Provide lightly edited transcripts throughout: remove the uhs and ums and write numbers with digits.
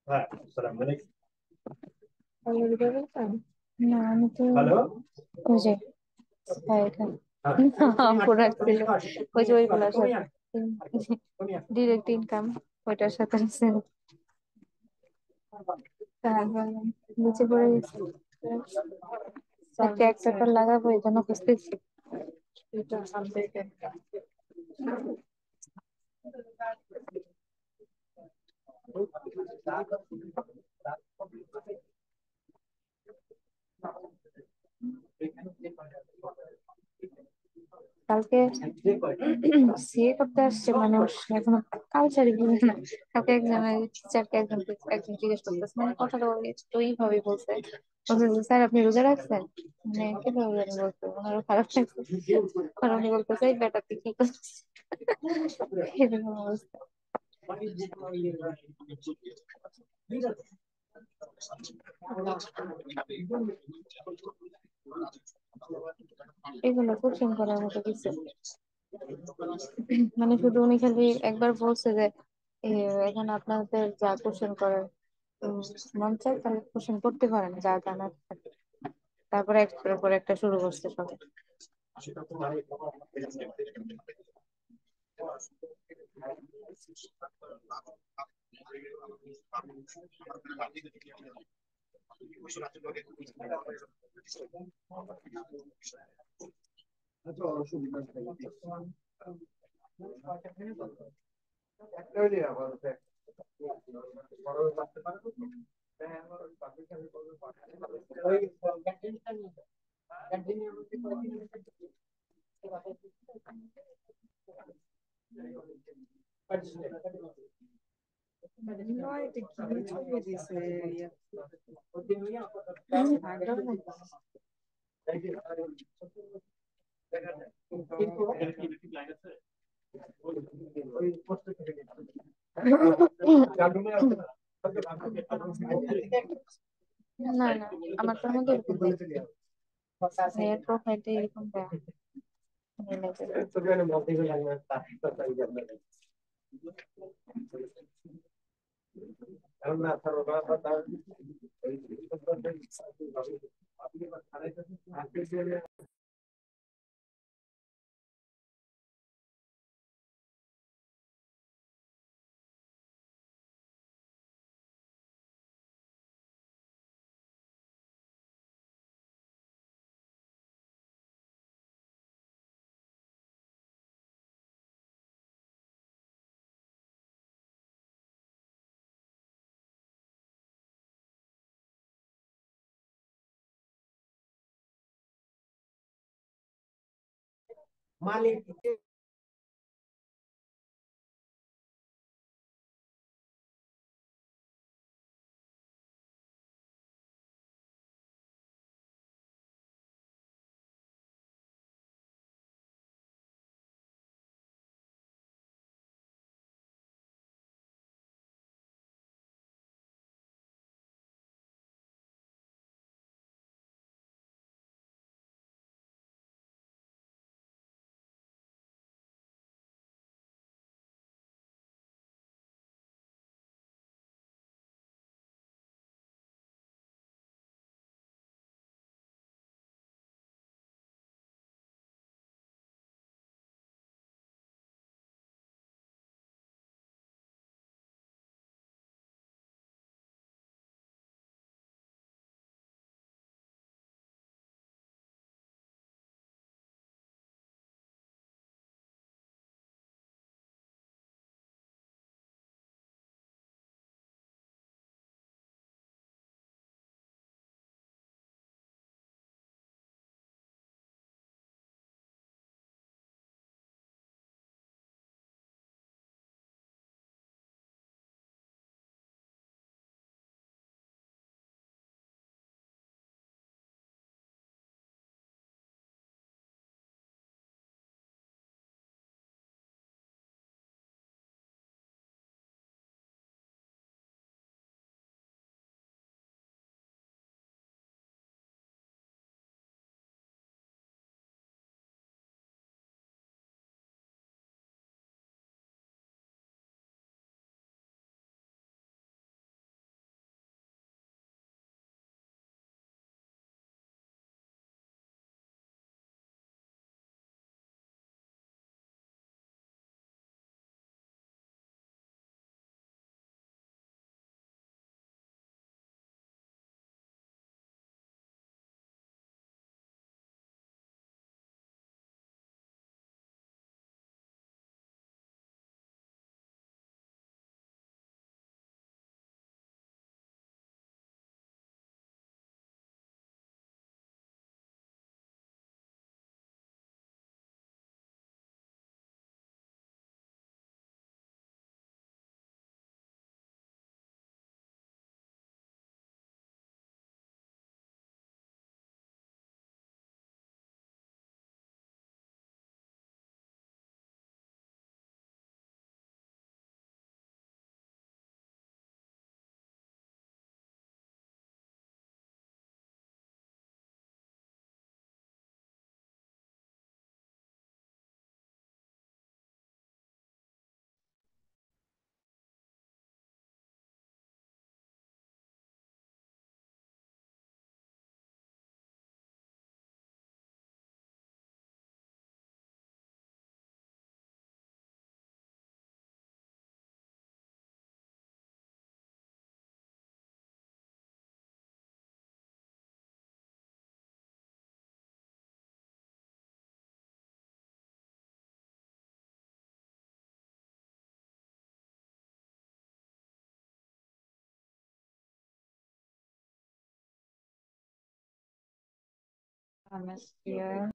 হ্যাঁ, আসসালামু আলাইকুম। না আমি তো হ্যালো। ওই যে হ্যাঁ এখানে হ্যাঁ, প্রোডাক্ট ছিল ওই যে ওইগুলোর তুমি সাথে আস, তুমি আস। ডিরেক্ট ইনকাম ওইটার সাথে আছে। তারপর নিচে পড়ে গেছি একটা একটা তো লাগাবো এই জন্য খুঁজতেছি। কালকে সিএ করতে আসছে মানে ওর এখনো কালচারই বুঝে না। কালকে একজনের টিচারকে একজন জিজ্ঞেস করতেছে মানে কথাটা ওইভাবে বলছে বলছে যে, স্যার আপনি রোজা রাখছেন মানে কিভাবে জানি বলছে ওনারও খারাপ লাগছে। কারণ উনি বলতেছে এই বেটা তুই কি করছিস এরকম অবস্থা। এগুলো কোশ্চেন করার মতো কিছু মানে শুধু উনি খালি একবার বলছে যে এ, এখন আপনাদের যা কোশ্চেন করার উম, মন চায় তাহলে কোশ্চেন করতে পারেন যা জানার থাকে। তারপরে একটার পর একটা শুরু করছে সবাই। না না আমার তো মধ্যে এরকম মেয়ের প্রোফাইলটা এরকম দেয়া মালিক Atmosphere.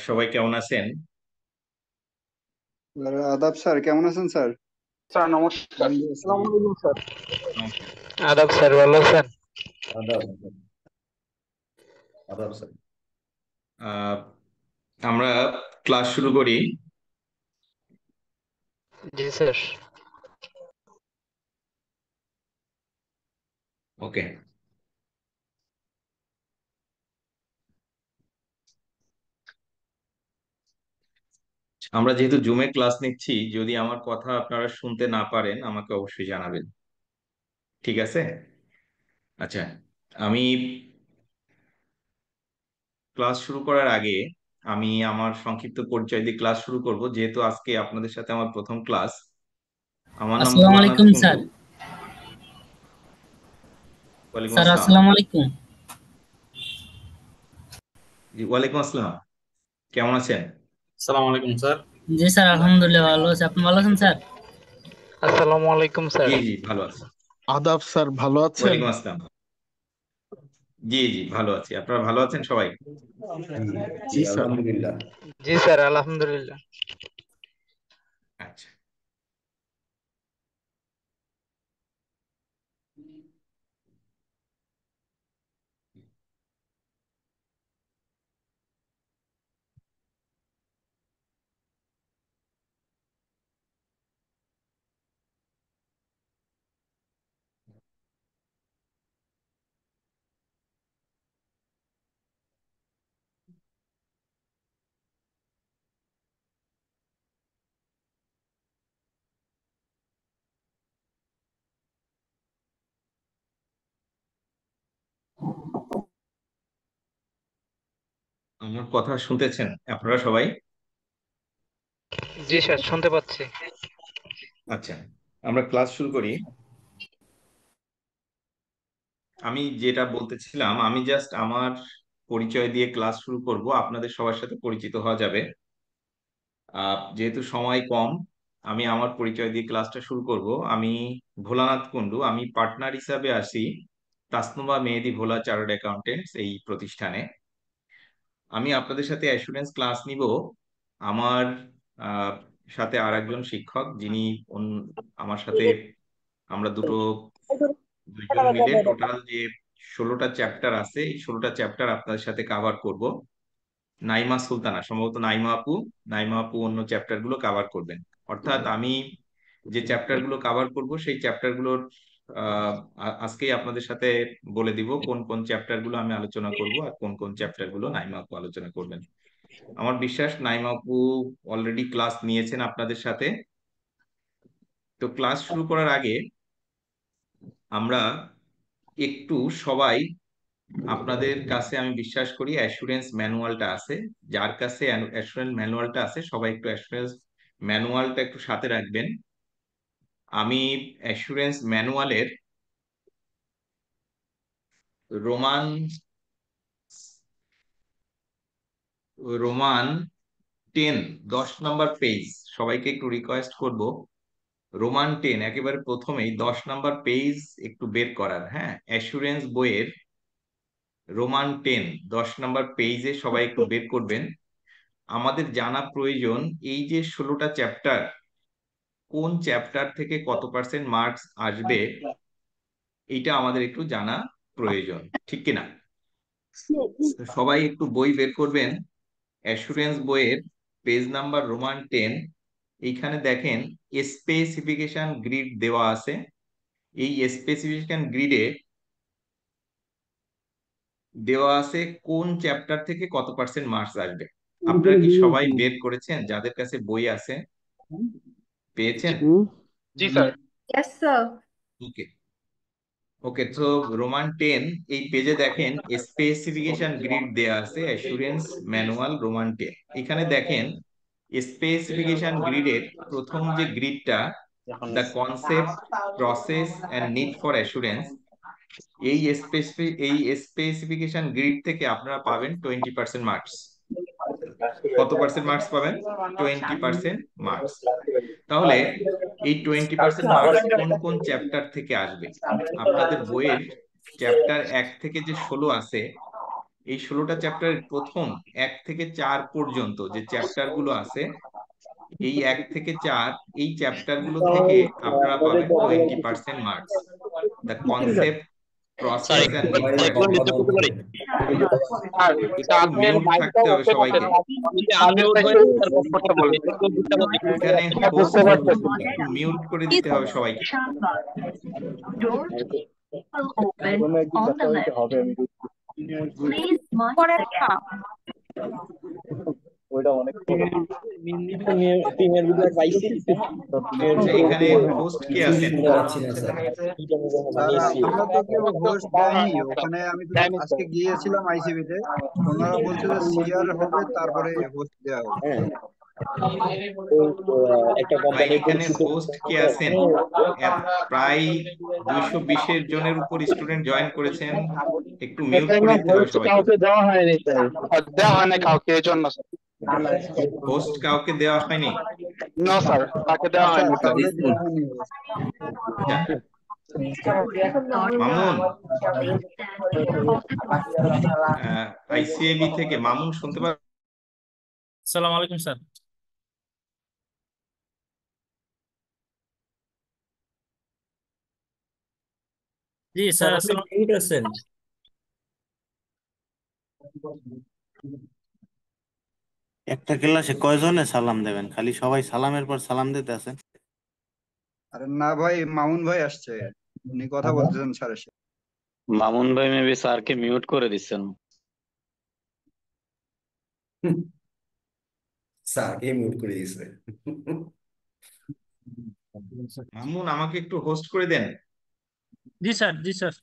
সবাই কেমন আছেন? আদাব স্যার, কেমন আছেন স্যার? স্যার নমস্কার। আসসালামু আলাইকুম স্যার। নমস্কার। আদাব স্যার, ভালো আছেন? আদাব আদাব স্যার। আহ, আমরা ক্লাস শুরু করি। জি স্যার। ওকে, আমরা যেহেতু জুমে ক্লাস নিচ্ছি, যদি আমার কথা আপনারা শুনতে না পারেন আমাকে অবশ্যই জানাবেন, ঠিক আছে? আচ্ছা, আমি ক্লাস শুরু করার আগে আমি আমার সংক্ষিপ্ত পরিচয় দিয়ে ক্লাস শুরু করব, যেহেতু আজকে আপনাদের সাথে আমার প্রথম ক্লাস। আমার নাম আসসালামু বুরহানাত আলাইকুম কুন্ডু। স্যার। ওয়ালাইকুম স্যার আসসালাম। আসসালামু আলাইকুম। জি, ওয়ালাইকুম আসসালাম। কেমন আছেন? আসসালামু আলাইকুম স্যার। জি স্যার, আলহামদুলিল্লাহ ভালো আছি। আপনি ভালো আছেন স্যার? আসসালামু আলাইকুম স্যার। জি জি, ভালো আছি। আদাব স্যার, ভালো আছেন? ওয়ালাইকুম আসসালাম। জি জি, ভালো আছি। আপনারা ভালো আছেন সবাই? জি জি স্যার। আলহামদুলিল্লাহ। জি স্যার, আলহামদুলিল্লাহ। আচ্ছা, আমার কথা শুনতেছেন আপনারা সবাই? জি স্যার, শুনতে পাচ্ছি। আচ্ছা, আমরা ক্লাস শুরু করি। আমি যেটা বলতেছিলাম, আমি জাস্ট আমার পরিচয় দিয়ে ক্লাস শুরু করব, আপনাদের সবার সাথে পরিচিত হওয়া যাবে। যেহেতু সময় কম, আমি আমার পরিচয় দিয়ে ক্লাসটা শুরু করব। আমি ভোলানাথ কুন্ডু, আমি পার্টনার হিসাবে আছি তাসনুমা মেহেদি ভোলা চার্টার্ড অ্যাকাউন্টেন্টস এই প্রতিষ্ঠানে। আমি আপনাদের সাথে অ্যাসুরেন্স ক্লাস নিব। আমার আহ, সাথে আর একজন শিক্ষক, যিনি আমার সাথে, আমরা দুইজন মিলে টোটাল যে 16টা চ্যাপ্টার আছে, এই 16টা চ্যাপ্টার আপনাদের সাথে কাভার করব। নাইমা সুলতানা, সম্ভবত নাইমা আপু অন্য চ্যাপ্টার গুলো কাভার করবেন। অর্থাৎ আমি যে চ্যাপ্টার গুলো কাভার করব সেই চ্যাপ্টার গুলোর আজকেই আপনাদের সাথে বলে দিব কোন কোন চ্যাপ্টার গুলো আমি আলোচনা করব আর কোন কোন চ্যাপ্টার গুলো নাইমা আপু আলোচনা করবেন। আমার বিশ্বাস নাইমা আপু অলরেডি ক্লাস নিয়েছেন আপনাদের সাথে। তো ক্লাস শুরু করার আগে আমরা একটু সবাই, আপনাদের কাছে আমি বিশ্বাস করি অ্যাসুরেন্স ম্যানুয়ালটা আছে, যার কাছে অ্যাসুরেন্স ম্যানুয়ালটা আছে সবাই একটু অ্যাসুরেন্স ম্যানুয়ালটা একটু সাথে রাখবেন। আমি অ্যাসুরেন্স ম্যানুয়ালের রোমান রোমান 10, 10 নম্বর পেজ, সবাইকে একটু রিকোয়েস্ট করব রোমান 10 একেবারে প্রথমেই 10 নম্বর পেজ একটু বের করার। হ্যাঁ, অ্যাসুরেন্স বইয়ের রোমান 10 10 নম্বর পেজে সবাই একটু বের করবেন। আমাদের জানা প্রয়োজন এই যে 16টা চ্যাপ্টার, কোন চ্যাপ্টার থেকে কত পার্সেন্ট মার্কস আসবে, এইটা আমাদের একটু জানা প্রয়োজন, ঠিক কিনা? তো সবাই একটু বই বের করবেন। অ্যাসুরেন্স বইয়ের পেজ নাম্বার রোমান 10, এইখানে দেখেন স্পেসিফিকেশন গ্রিড দেওয়া আছে। এই স্পেসিফিকেশন গ্রিডে দেওয়া আছে কোন চ্যাপ্টার থেকে কত পার্সেন্ট মার্কস আসবে। আপনারা কি সবাই বের করেছেন? যাদের কাছে বই আছে পেয়েছেন? জি স্যার। Yes, sir. ওকে, ওকে। তো রোমান 10 এই পেজে দেখেন স্পেসিফিকেশন গ্রিড দেয়া আছে, অ্যাসুরেন্স ম্যানুয়াল রোমান 10। এখানে দেখেন স্পেসিফিকেশন গ্রিডের প্রথম যে গ্রিডটা, the concept, process and need for assurance, এই স্পেসিফিকেশন গ্রিড থেকে আপনারা পাবেন 20% মার্কস। কত পার্সেন্ট মার্কস পাবেন? 20% মার্কস। তাহলে এই 20% মার্কস কোন কোন চ্যাপ্টার থেকে আসবে? আপনাদের বইয়ের চ্যাপ্টার 1 থেকে যে 16 আছে, এই 16টা চ্যাপ্টারের প্রথম 1 থেকে 4 পর্যন্ত যে চ্যাপ্টার গুলো আছে, এই 1 থেকে 4 এই চ্যাপ্টার গুলো থেকে আপনারা পাবেন 20% marks. The concept, sir process and need for একটু নিচে অ্যাসুরেন্স। করতে পারি? স্যার, একটু মিউট থাকতে হবে সবাইকে। আনমিউট হয়ে স্যার কথা বলেন। একটু বুঝতে পারছি। এখানে বুঝতে হোস্ট পারছি। একটু মিউট করে দিতে হবে সবাইকে। Doors will open কোনো একদিন on দেখা the হইতে left. হবে, আমি Please mind পরে the gap. ওইটা অনেক আচ্ছা, এখানে হোস্ট কে আছেন? আমরা তো কেউ হোস্ট দেয়নি ওখানে, আমি তো আজকে গিয়েছিলাম আইসিবিতে, ওনারা বলছে যে সিআর হবে তারপরে হোস্ট দেওয়া হবে। ভাই, এখানে হোস্ট কে আছেন? প্রায় 220 জনের উপর স্টুডেন্ট জয়েন করেছেন, একটু মিউট করে দিতে হবে সবাইকে। কাউকে দেওয়া হয়নি স্যার। দেওয়া হয় না কাউকে, এই জন্য স্যার। হোস্ট কাউকে দেওয়া হয়নি? না স্যার, তাকে দেওয়া আচ্ছা, হয়নি স্যার। তাহলে দেওয়া হয়নি। মামুন, আইসিএবি থেকে মামুন শুনতে পার? আসসালামু আলাইকুম স্যার। জি স্যার, আসসালামু আলাইকুম। একটা ক্লাসে কয়জনে সালাম দেবেন? খালি সবাই সালামের পর সালাম দিতে আছেন। আরে না ভাই, মামুন ভাই আসছে, উনি কথা বলতেছেন স্যারের সাথে। মামুন ভাই মেবি স্যারকে মিউট করে দিচ্ছেন। স্যারকে মিউট করে দিয়েছে। মামুন, আমাকে একটু হোস্ট করে দেন। জি স্যার, জি স্যার।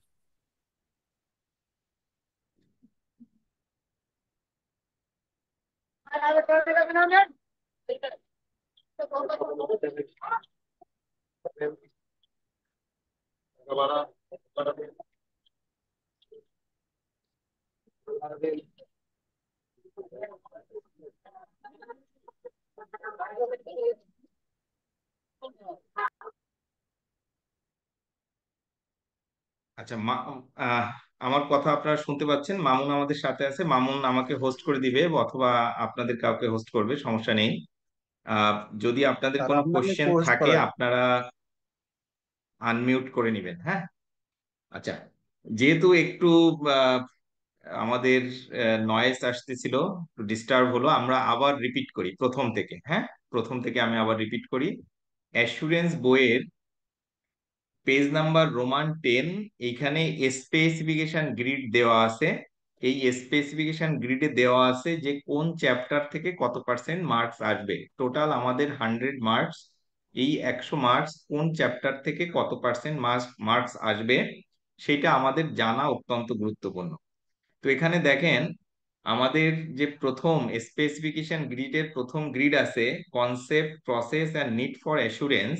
আচ্ছা আহ, আমার কথা আপনারা শুনতে পাচ্ছেন? মামুন আমাদের সাথে আছে, মামুন আমাকে হোস্ট করে দিবে অথবা আপনাদের কাউকে হোস্ট করবে, সমস্যা নেই। আহ, যদি আপনাদের স্যার কোনো আপনাকে কোশ্চেন পোস্ট থাকে করাই। আপনারা আনমিউট করে নেবেন, হ্যাঁ। আচ্ছা, যেহেতু একটু আহ, আমাদের নয়েজ আসতেছিল, ডিস্টার্ব হলো, আমরা আবার রিপিট করি প্রথম থেকে, হ্যাঁ। প্রথম থেকে আমি আবার রিপিট করি। অ্যাসুরেন্স বইয়ের পেজ নাম্বার রোমান 10, এইখানে স্পেসিফিকেশন গ্রিড দেওয়া আছে। এই স্পেসিফিকেশন গ্রিডে দেওয়া আছে যে কোন চ্যাপ্টার থেকে কত পার্সেন্ট মার্কস আসবে। টোটাল আমাদের 100 মার্কস। এই 100 মার্কস কোন চ্যাপ্টার থেকে কত পার্সেন্ট মার্কস আসবে সেটা আমাদের জানা অত্যন্ত গুরুত্বপূর্ণ। তো এখানে দেখেন, আমাদের যে প্রথম স্পেসিফিকেশন গ্রিডের প্রথম গ্রিড আছে concept, process and need for assurance.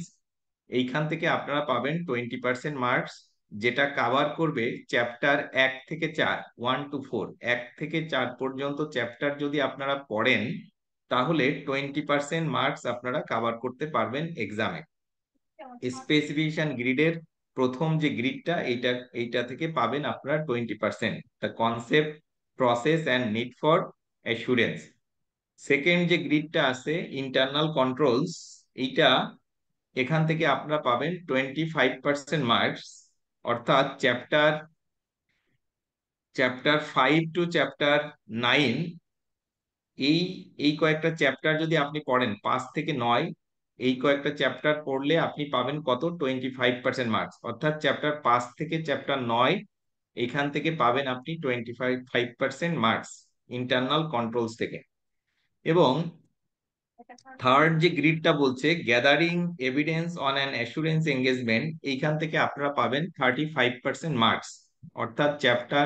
এইখান থেকে আপনারা পাবেন 20% মার্কস, যেটা কাভার করবে চ্যাপ্টার 1 থেকে 4, 1 to 4, 1 থেকে 4 পর্যন্ত চ্যাপ্টার যদি আপনারা পড়েন তাহলে 20% মার্কস আপনারা কাভার করতে পারবেন এক্সামে। স্পেসিফিকেশন গ্রিডের প্রথম যে গ্রিডটা, এইটা থেকে পাবেন আপনারা 20%, the concept, process and need for assurance. Second যে গ্রিডটা আছে ইন্টারনাল কন্ট্রোলস, এইটা এখান থেকে আপনারা পাবেন 25% মার্কস, অর্থাৎ চ্যাপ্টার 5 to চ্যাপ্টার 9, এই এই কয়েকটা চ্যাপ্টার যদি আপনি পড়েন 5 থেকে 9, এই কয়েকটা চ্যাপ্টার পড়লে আপনি পাবেন কত? 25% মার্কস। অর্থাৎ চ্যাপ্টার 5 থেকে চ্যাপ্টার 9 এখান থেকে পাবেন আপনি 25% মার্কস ইন্টারনাল কন্ট্রোলস থেকে। এবং থার্ড যে গ্রিডটা বলছে gathering evidence on an assurance engagement, এইখান থেকে আপনারা পাবেন 35% মার্কস। অর্থাৎ চ্যাপ্টার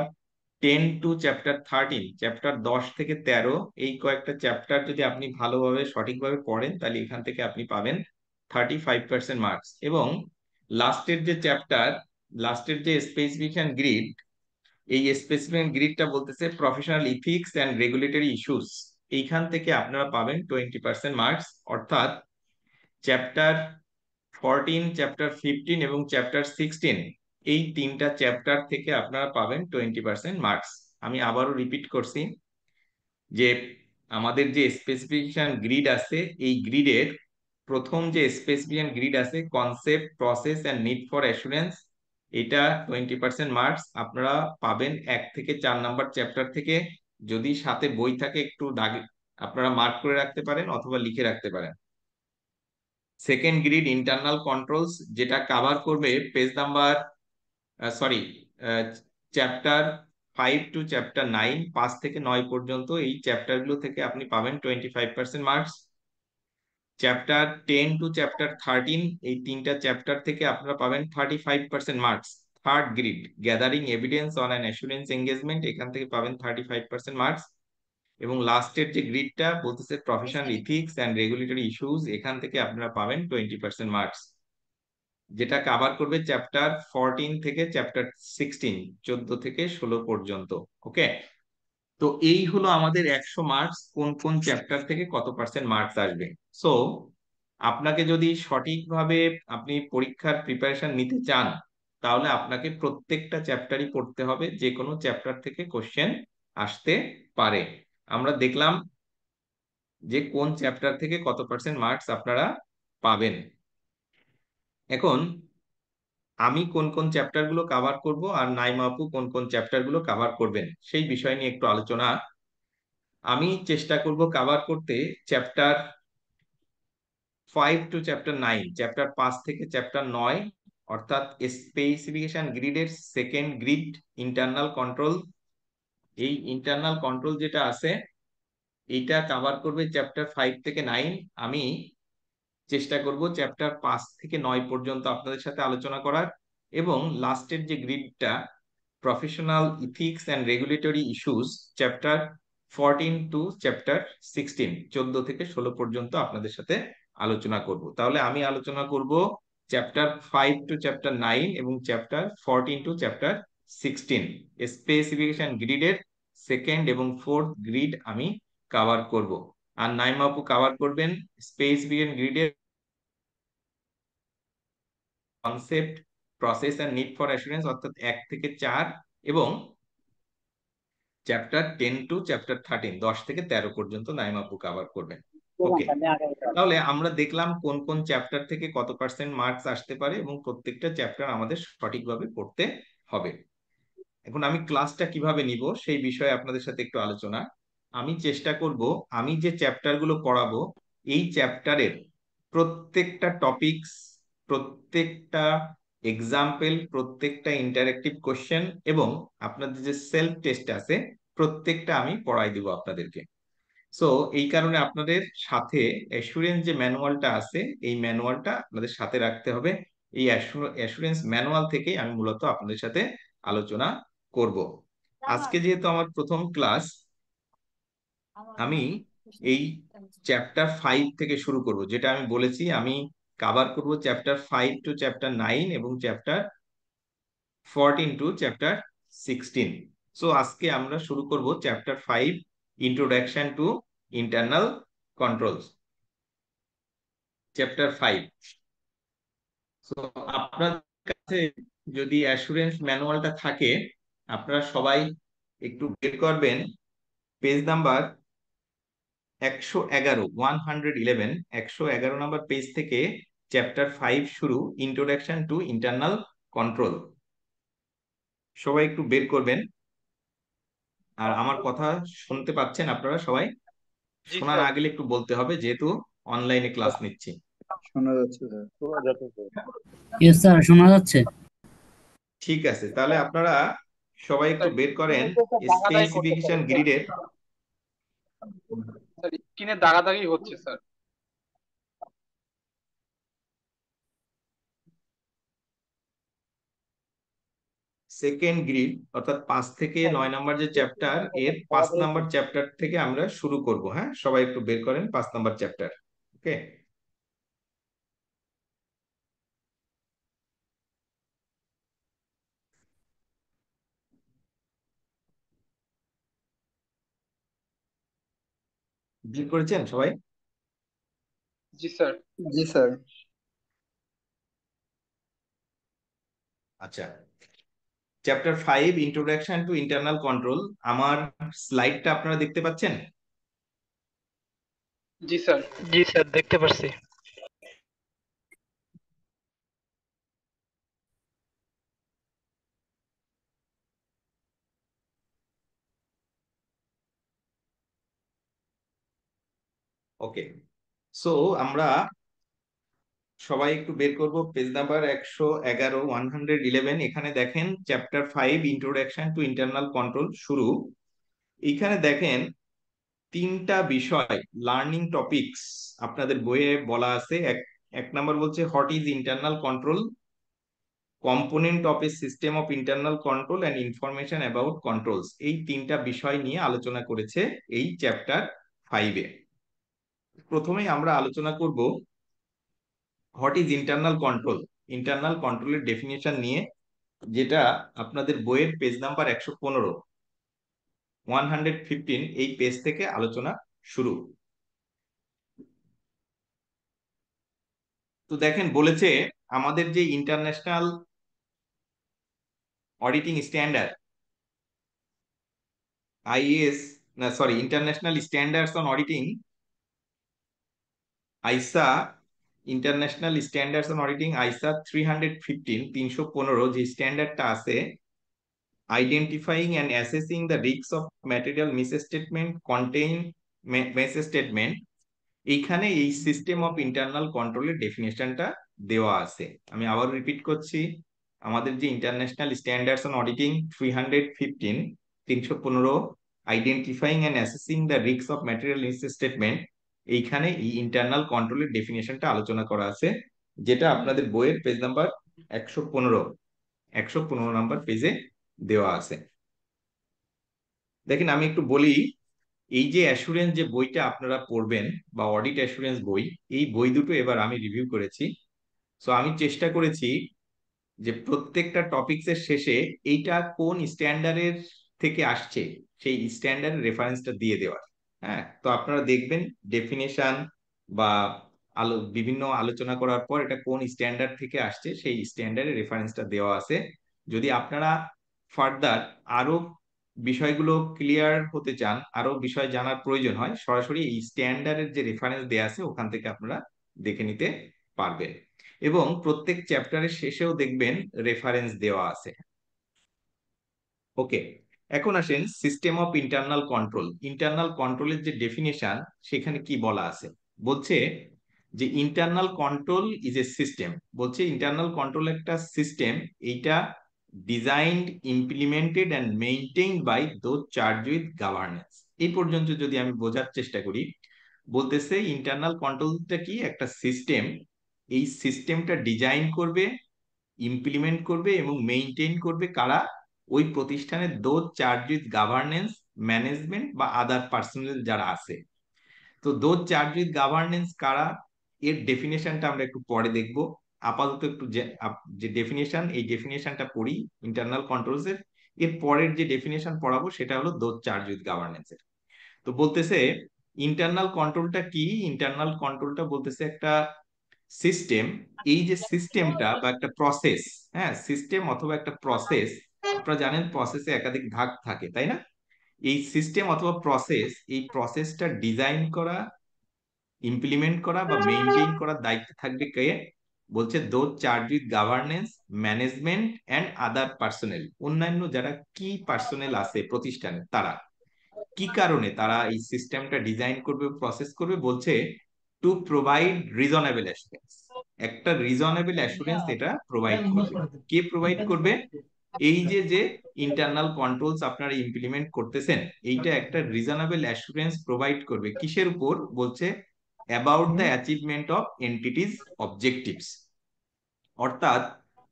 10 to চ্যাপ্টার 13, চ্যাপ্টার 10 থেকে 13, এই কয়েকটা চ্যাপ্টার যদি আপনি ভালোভাবে সঠিকভাবে পড়েন তাহলে এখান থেকে আপনি পাবেন 35% মার্কস। এবং লাস্টের যে স্পেসিফিকেশন গ্রিড, এই স্পেসিফিক গ্রিডটা বলতেছে professional ethics and regulatory issues, এইখান থেকে আপনারা পাবেন 20% মার্কস। অর্থাৎ চ্যাপ্টার 14, চ্যাপ্টার 15 এবং চ্যাপ্টার 16, এই তিনটা চ্যাপ্টার থেকে আপনারা পাবেন 20% মার্কস। আমি আবারও রিপিট করছি যে আমাদের যে স্পেসিফিকেশন গ্রিড আছে, এই গ্রিডের প্রথম যে স্পেসিফিকেশন গ্রিড আছে concept, process and need for assurance, এটা 20% মার্কস আপনারা পাবেন 1 থেকে 4 নাম্বার চ্যাপ্টার থেকে। যদি সাথে বই থাকে একটু দাগে আপনারা মার্ক করে রাখতে পারেন অথবা লিখে রাখতে পারেন। সেকেন্ড গ্রিড ইন্টারনাল কন্ট্রোলস, যেটা কাভার করবে page number chapter 5 to chapter 9, 5 থেকে 9 পর্যন্ত এই চ্যাপ্টারগুলো থেকে আপনি পাবেন 25% মার্কস। চ্যাপ্টার 10 to চ্যাপ্টার 13, এই তিনটা চ্যাপ্টার থেকে আপনারা পাবেন 35% marks. Third grid gathering evidence on an assurance engagement, এখান থেকে পাবেন 35% মার্কস। এবং লাস্টের যে গ্রিডটা বলতেছে professional ethics and regulatory issues, এখান থেকে আপনারা পাবেন 20% মার্কস, যেটা কভার করবে চ্যাপ্টার 14 থেকে চ্যাপ্টার 16, 14 থেকে 16 পর্যন্ত। ওকে, তো এই হলো আমাদের 100 মার্কস, কোন কোন চ্যাপ্টার থেকে কত পার্সেন্ট মার্কস আসবে। সো আপনাকে যদি সঠিকভাবে আপনি পরীক্ষার প্রিপারেশন নিতে চান তাহলে আপনাকে প্রত্যেকটা চ্যাপ্টারই পড়তে হবে, যে কোনো চ্যাপ্টার থেকে কোশ্চেন আসতে পারে। আমরা দেখলাম যে কোন চ্যাপ্টার থেকে কত পার্সেন্ট মার্কস আপনারা পাবেন। এখন আমি কোন কোন চ্যাপ্টার গুলো কভার করব আর নাইমা আপু কোন কোন চ্যাপ্টার গুলো কভার করবেন সেই বিষয় নিয়ে একটু আলোচনা। আমি চেষ্টা করব কভার করতে চ্যাপ্টার 5 to চ্যাপ্টার 9, চ্যাপ্টার 5 থেকে চ্যাপ্টার 9, অর্থাৎ স্পেসিফিকেশন গ্রিডের সেকেন্ড গ্রিড ইন্টারনাল কন্ট্রোল। এই ইন্টারনাল কন্ট্রোল যেটা আছে এটা কভার করবে চ্যাপ্টার 5 থেকে 9। আমি চেষ্টা করব চ্যাপ্টার 5 থেকে 9 পর্যন্ত আপনাদের সাথে আলোচনা করার। এবং লাস্টের যে গ্রিডটা professional ethics and regulatory issues, 14 to chapter 16, 14 থেকে 16 পর্যন্ত আপনাদের সাথে আলোচনা করব। তাহলে আমি আলোচনা করব চ্যাপ্টার 5 টু চ্যাপ্টার 9 এবং চ্যাপ্টার 14 টু চ্যাপ্টার 16। স্পেসিফিকেশন গ্রিডের সেকেন্ড এবং ফোর্থ গ্রিড আমি কভার করব, আর নাইমা আপু কভার করবেন স্পেসিফিকেশন গ্রিডের concept, process and need for assurance অর্থাৎ 1 থেকে 4, এবং চ্যাপ্টার 10 টু চ্যাপ্টার 13, 10 থেকে 13 পর্যন্ত নাইমা আপু কভার করবেন। ওকে, তাহলে আমরা দেখলাম কোন কোন চ্যাপ্টার থেকে কত পার্সেন্ট মার্কস আসতে পারে এবং প্রত্যেকটা চ্যাপ্টার আমাদের সঠিকভাবে পড়তে হবে। এখন আমি ক্লাসটা কিভাবে নিব সেই বিষয়ে আপনাদের সাথে একটু আলোচনা। আমি চেষ্টা করব আমি যে চ্যাপ্টারগুলো পড়াবো এই চ্যাপ্টারের প্রত্যেকটা টপিকস, প্রত্যেকটা এক্সাম্পল, প্রত্যেকটা ইন্টারেক্টিভ কোশ্চেন এবং আপনাদের যে সেলফ টেস্ট আছে প্রত্যেকটা আমি পড়াই দিব আপনাদেরকে। সো এই কারণে আপনাদের সাথে অ্যাসুরেন্স যে ম্যানুয়ালটা আছে এই ম্যানুয়ালটা আপনাদের সাথে রাখতে হবে। এই অ্যাসুরেন্স ম্যানুয়াল থেকে আমি মূলত আপনাদের সাথে আলোচনা করব। আজকে যেহেতু আমার প্রথম ক্লাস, আমি এই চ্যাপ্টার 5 থেকে শুরু করব। যেটা আমি বলেছি আমি কভার করব চ্যাপ্টার 5 টু চ্যাপ্টার 9 এবং চ্যাপ্টার 14 টু চ্যাপ্টার 16। সো আজকে আমরা শুরু করব chapter 5, introduction to internal controls. Chapter 5। So আপনার কাছে যদি অ্যাসুরেন্স ম্যানুয়ালটা থাকে আপনারা সবাই একটু বের করবেন পেজ নাম্বার 111, 111 নাম্বার পেজ থেকে চ্যাপ্টার 5 শুরু, ইন্ট্রোডাকশন টু ইন্টারনাল কন্ট্রোল। সবাই একটু বের করবেন। আর আমার কথা শুনতে পাচ্ছেন আপনারা সবাই? শোনা না গেলে একটু বলতে হবে, যেহেতু অনলাইনে ক্লাস নিচ্ছি। শোনা যাচ্ছে স্যার। ইয়েস স্যার, শোনা যাচ্ছে। ঠিক আছে, তাহলে আপনারা সবাই একটু বের করেন স্পেসিফিকেশন গ্রিডের স্ক্রিনে দাগাদাগি হচ্ছে স্যার। সেকেন্ড গ্রিড, অর্থাৎ 5 থেকে 9 নাম্বার যে চ্যাপ্টার এর 5 নাম্বার চ্যাপ্টার থেকে আমরা শুরু করব। হ্যাঁ, সবাই একটু বের করেন 5 নাম্বার চ্যাপ্টার। ওকে, বের করেছেন সবাই? জি স্যার। জি স্যার। আচ্ছা, chapter 5, introduction to internal control. আমার স্লাইডটা আপনারা দেখতে পাচ্ছেন? জি স্যার। জি স্যার, দেখতে পাচ্ছি। ওকে, সো আমরা সবাই একটু বের করব পেজ নাম্বার 111, 111। এখানে দেখেন chapter 5, introduction to internal control শুরু। এখানে দেখেন তিনটা বিষয় লার্নিং টপিকস আপনাদের বইয়ে বলা আছে। এক নাম্বার বলছে what is internal control, component of a system of internal control and information about controls. এই তিনটা বিষয় নিয়ে আলোচনা করেছে এই চ্যাপ্টার 5-এ। প্রথমেই আমরা আলোচনা করব what is internal control, internal কন্ট্রোলের ডেফিনেশন নিয়ে, যেটা আপনাদের বইয়ের পেজ নাম্বার 115, 115 এই পেজ থেকে আলোচনা শুরু। তো দেখেন বলেছে আমাদের যে ইন্টারন্যাশনাল অডিটিং স্ট্যান্ডার্ড আইএস, না sorry, international standards on auditing, আইসা, ইন্টারন্যাশনাল স্ট্যান্ডার্ডস অন অডিটিং আইসা 315, 315 যে স্ট্যান্ডার্ডটা আছে, identifying and assessing the risk of material misstatement contain misstatement, এইখানে এই সিস্টেম অফ ইন্টারনাল কন্ট্রোলের ডেফিনেশনটা দেওয়া আছে। আমি আবার রিপিট করছি, আমাদের যে international standards on auditing 315, 315, identifying and assessing the risk of material misstatement, এইখানে এই ইন্টারনাল কন্ট্রোলের ডেফিনেশনটা আলোচনা করা আছে, যেটা আপনাদের বইয়ের পেজ নাম্বার 115 নাম্বার পেজে দেওয়া আছে। দেখেন আমি একটু বলি এই যে অ্যাসুরেন্স যে বইটা আপনারা পড়বেন বা অডিট অ্যাসুরেন্স বই, এই বই দুটো এবার আমি রিভিউ করেছি। সো আমি চেষ্টা করেছি যে প্রত্যেকটা টপিকস এর শেষে এইটা কোন স্ট্যান্ডার্ডের থেকে আসছে সেই স্ট্যান্ডার্ড রেফারেন্সটা দিয়ে দেওয়ার। হ্যাঁ, তো আপনারা দেখবেন ডেফিনেশন বা বিভিন্ন আলোচনা করার পর এটা কোন স্ট্যান্ডার্ড থেকে আসছে সেই স্ট্যান্ডার্ডের রেফারেন্সটা দেওয়া আছে। যদি আপনারা ফার্দার আরো বিষয়গুলো ক্লিয়ার হতে চান, আরো বিষয় জানার প্রয়োজন হয়, সরাসরি এই স্ট্যান্ডার্ডের যে রেফারেন্স দেওয়া আছে ওখান থেকে আপনারা দেখে নিতে পারবেন। এবং প্রত্যেক চ্যাপ্টারের শেষেও দেখবেন রেফারেন্স দেওয়া আছে। ওকে, এখন আসেন system of internal control. Internal কন্ট্রোলের যে ডেফিনেশন সেখানে কি বলা আছে, বলছে যে internal control is a system. বলছে ইন্টারনাল কন্ট্রোল একটা সিস্টেম, এইটা designed, implemented and maintained by those charge with governance. এই পর্যন্ত যদি আমি বোঝার চেষ্টা করি, বলতেছে ইন্টারনাল কন্ট্রোলটা কি একটা সিস্টেম, এই সিস্টেমটা ডিজাইন করবে, ইমপ্লিমেন্ট করবে এবং মেইনটেইন করবে কারা, ওই প্রতিষ্ঠানের those charge with governance, management বা আদার পার্সোনাল যারা আছে। তো দোজ চার্জ উইথ গভর্নেন্স কারা, এর ডেফিনেশনটা আমরা একটু পরে দেখব। আপাতত একটু যে ডেফিনেশন, এই ডেফিনেশনটা পড়ি ইন্টারনাল কন্ট্রোলস এর। এর পরের যে ডেফিনেশন পড়াবো সেটা হলো দোজ চার্জ উইথ গভর্নেন্স এর। তো বলতেছে ইন্টারনাল কন্ট্রোলটা কি, ইন্টারনাল কন্ট্রোলটা বলতেছে একটা সিস্টেম, এই যে সিস্টেমটা বা একটা প্রসেস, হ্যাঁ সিস্টেম অথবা একটা প্রসেস, আপনারা জানেন প্রসেসে একাধিক ধাপ থাকে তাই না, এই সিস্টেম অথবা প্রসেস, এই প্রসেসটা ডিজাইন করা, ইমপ্লিমেন্ট করা বা মেইনটেইন করার দায়িত্ব থাকবে কে, বলছে those charge with governance, management and other personnel, অন্যান্য যারা কি পার্সোনেল আছে প্রতিষ্ঠানে তারা। কি কারণে তারা এই সিস্টেমটা ডিজাইন করবে, প্রসেস করবে, বলছে টু প্রোভাইড রিজনেবল অ্যাসুরেন্স। একটা রিজনেবল অ্যাসুরেন্স এটা প্রোভাইড করবে। কে প্রোভাইড করবে, এই যে যে ইন্টারনাল কন্ট্রোলস আপনারা ইমপ্লিমেন্ট করতেছেন, এইটা একটা রিজনেবল অ্যাসুরেন্স প্রোভাইড করবে কিসের উপর, বলছে about the achievement of entities objectives. অর্থাৎ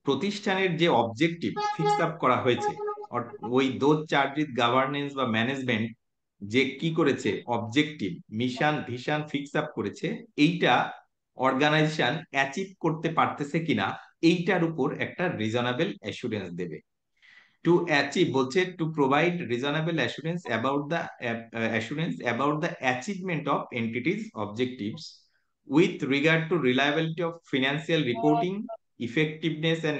প্রতিষ্ঠানের যে অবজেক্টিভ ফিক্স আপ করা হয়েছে, ওই দোজ চার্জ উইথ গভর্নেন্স বা ম্যানেজমেন্ট যে কি করেছে, objective, mission, vision fix up করেছে, এইটা অর্গানাইজেশন অ্যাচিভ করতে পারতেছে কিনা, এইটার উপর একটা রিজনেবল অ্যাসুরেন্স দেবে। টু অ্যাচিভ বলছে to provide reasonable assurance about the achievement of entities objectives with regard to reliability of financial reporting, effectiveness and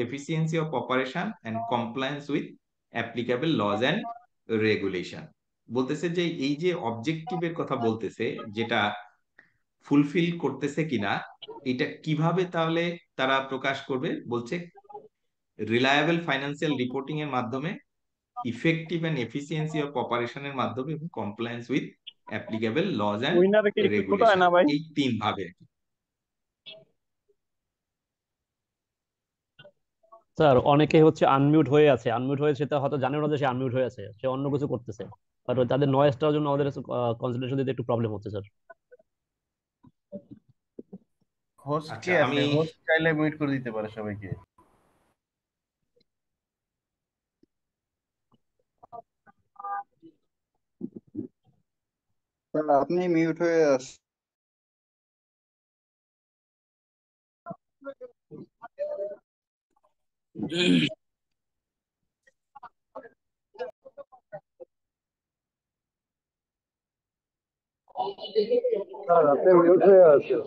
efficiency of operation and compliance with applicable laws and regulation। বলতেছে যে এই যে অবজেক্টিভের কথা বলতেছে, যেটা fulfil করতেছে কিনা, এটা কিভাবে তাহলে তারা প্রকাশ করবে, বলছে রিলায়েবল ফাইন্যান্সিয়াল রিপোর্টিং এর মাধ্যমে, ইফেক্টিভ এন্ড এফিসিয়েন্সি অফ অপারেশনের মাধ্যমে এবং compliance with applicable laws and উইনারে কি একটু ছোট হয় রেগুলেশন। না ভাই? এই তিন ভাবে। স্যার অনেকে হচ্ছে আনমিউট হয়ে আছে, আনমিউট হয়ে সেটা হয়তো জানে না যে সে আনমিউট হয়ে আছে, সে অন্য কিছু করতেছে, বাট তাদের নয়েজটার জন্য আমাদের কনসেন্ট্রেশন দিতে একটু প্রবলেম হচ্ছে স্যার। হোস্ট কে আচ্ছা, আছে? আমি হোস্ট চাইলে মিউট করে দিতে পারে সবাইকে। স্যার আপনি মিউট হয়ে আছেন। স্যার আপনি মিউট হয়ে আছেন।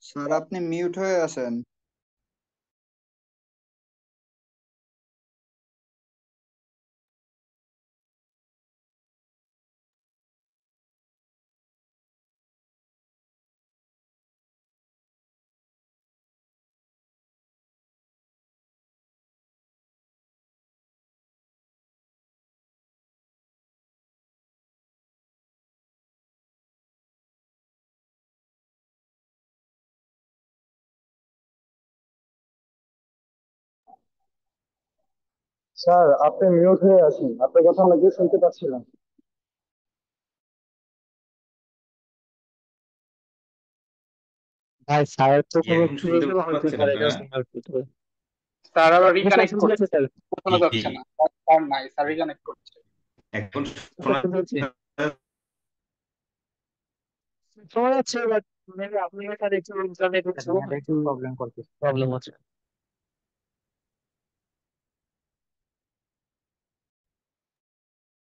স্যার আপনি মিউট হয়ে আছেন। স্যার আপনি মিউট হয়ে আছেন, আপনার কথা আমরা কেউ শুনতে পাচ্ছি না। ভাই স্যারের তো কোনো এখন শুনতে প্রয়োজন হতে পাচ্ছেন পারে আপনারা? জাস্ট মিউট করতে হবে। স্যার আবার রিকানেক্ট শুনতে করছে, পাচ্ছি স্যার। শোনা যাচ্ছে না, স্যার নাই, স্যার রিকানেক্ট করছে। এখন শোনা শুনতে পাচ্ছি, শোনা যাচ্ছে, বাট আপনার সাথে একটু ইন্টারনেট একটু প্রবলেম করছে। প্রবলেম আছে।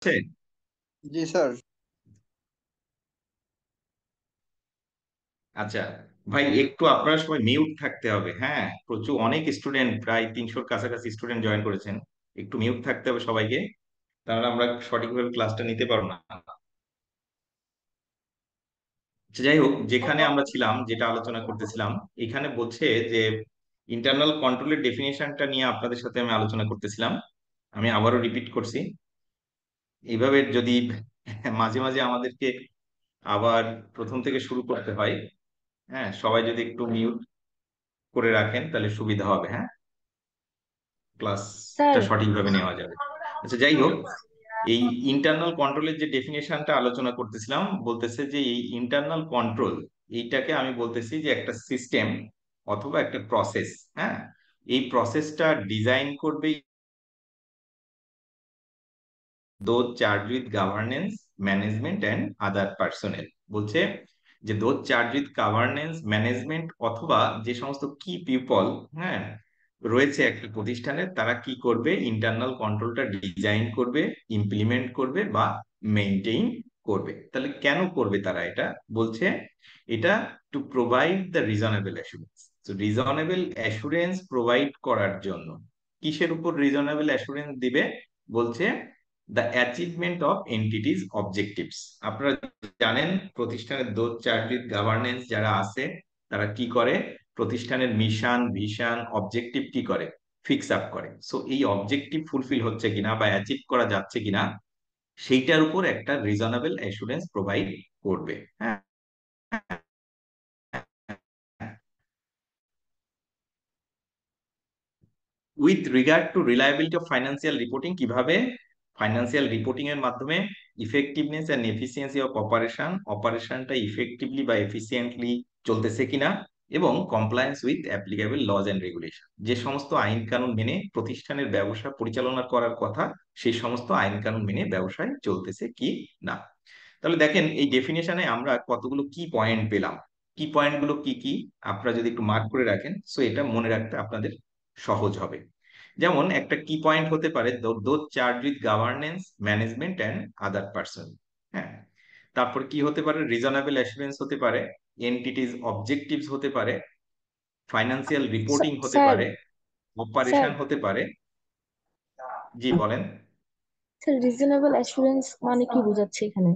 যাচ্ছে? জি স্যার। আচ্ছা ভাই, একটু আপনারা সবাই মিউট থাকতে হবে। হ্যাঁ, প্রচুর অনেক স্টুডেন্ট, প্রায় 300-র কাছাকাছি স্টুডেন্ট জয়েন করেছেন। একটু মিউট থাকতে হবে সবাইকে, তাহলে আমরা সঠিকভাবে ক্লাসটা নিতে পারবো না। আচ্ছা, যাই হোক, যেখানে আমরা ছিলাম, যেটা আলোচনা করতেছিলাম, এখানে বলছে যে ইন্টারনাল কন্ট্রোলের ডেফিনেশনটা নিয়ে আপনাদের সাথে আমি আলোচনা করতেছিলাম। আমি আবারও রিপিট করছি, এইভাবে যদি মাঝে মাঝে আমাদেরকে আবার প্রথম থেকে শুরু করতে হয়, হ্যাঁ, সবাই যদি একটু মিউট করে রাখেন তাহলে সুবিধা হবে। হ্যাঁ, ক্লাসটা স্যার সঠিকভাবে নেওয়া যাবে। আচ্ছা, যাই হোক, এই ইন্টারনাল কন্ট্রোলের যে ডেফিনেশনটা আলোচনা করতেছিলাম, বলতেছে যে এই ইন্টারনাল কন্ট্রোল, এইটাকে আমি বলতেছি যে একটা সিস্টেম অথবা একটা প্রসেস। হ্যাঁ, এই প্রসেসটা ডিজাইন করবে those charge with governance, management and other personnel. বলছে যে those charge with governance, management অথবা যে সমস্ত কি পিপল, হ্যাঁ, রয়েছে একটা প্রতিষ্ঠানের, তারা কি করবে, ইন্টারনাল কন্ট্রোলটা ডিজাইন করবে, ইমপ্লিমেন্ট করবে বা মেনটেইন করবে। তাহলে কেন করবে তারা এটা? বলছে এটা to provide the reasonable assurance. তো রিজনেবল অ্যাসুরেন্স প্রোভাইড করার জন্য কিসের উপর রিজনেবল অ্যাসুরেন্স দিবে? বলছে the achievement of entities objectives. আপনারা জানেন প্রতিষ্ঠানের দোজ চার্জ উইথ গভর্নেন্স যারা আছে, তারা কি করে, প্রতিষ্ঠানের মিশন, ভিশন, অবজেক্টিভ কি করে, ফিক্স আপ করে। সো এই অবজেক্টিভ ফুলফিল হচ্ছে কিনা বা অ্যাচিভ করা যাচ্ছে কিনা, সেইটার উপর একটা রিজনেবল অ্যাসুরেন্স প্রোভাইড করবে। হ্যাঁ, with regard to reliability of financial reporting, কিভাবে ফাইন্যান্সিয়াল রিপোর্টিং এর মাধ্যমে ইফেক্টিভনেস এন্ড এফিসিয়েন্সি অফ অপারেশনটা ইফেক্টিভলি বা এফিসিয়েন্টলি চলতেছে কিনা, এবং compliance with applicable laws and regulation, যে সমস্ত আইন কানুন মেনে প্রতিষ্ঠানের ব্যবসা পরিচালনা করার কথা, সেই সমস্ত আইন কানুন মেনে ব্যবসায় চলতেছে কি না। তাহলে দেখেন এই ডেফিনেশনে আমরা কতগুলো কি পয়েন্ট পেলাম। কি পয়েন্টগুলো কি কি আপনারা যদি একটু মার্ক করে রাখেন, সো এটা মনে রাখতে আপনাদের সহজ হবে। যেমন একটা কি পয়েন্ট হতে পারে those charge with governance, management and other person. হ্যাঁ, তারপর কি হতে পারে, রিজনেবল অ্যাসুরেন্স হতে পারে, এন্টিটিজ অবজেক্টিভস হতে পারে, ফাইন্যান্সিয়াল রিপোর্টিং হতে স্যার পারে, স্যার অপারেশন হতে পারে। জি বলেন। স্যার রিজনেবল অ্যাসুরেন্স মানে কি বোঝাচ্ছে এখানে?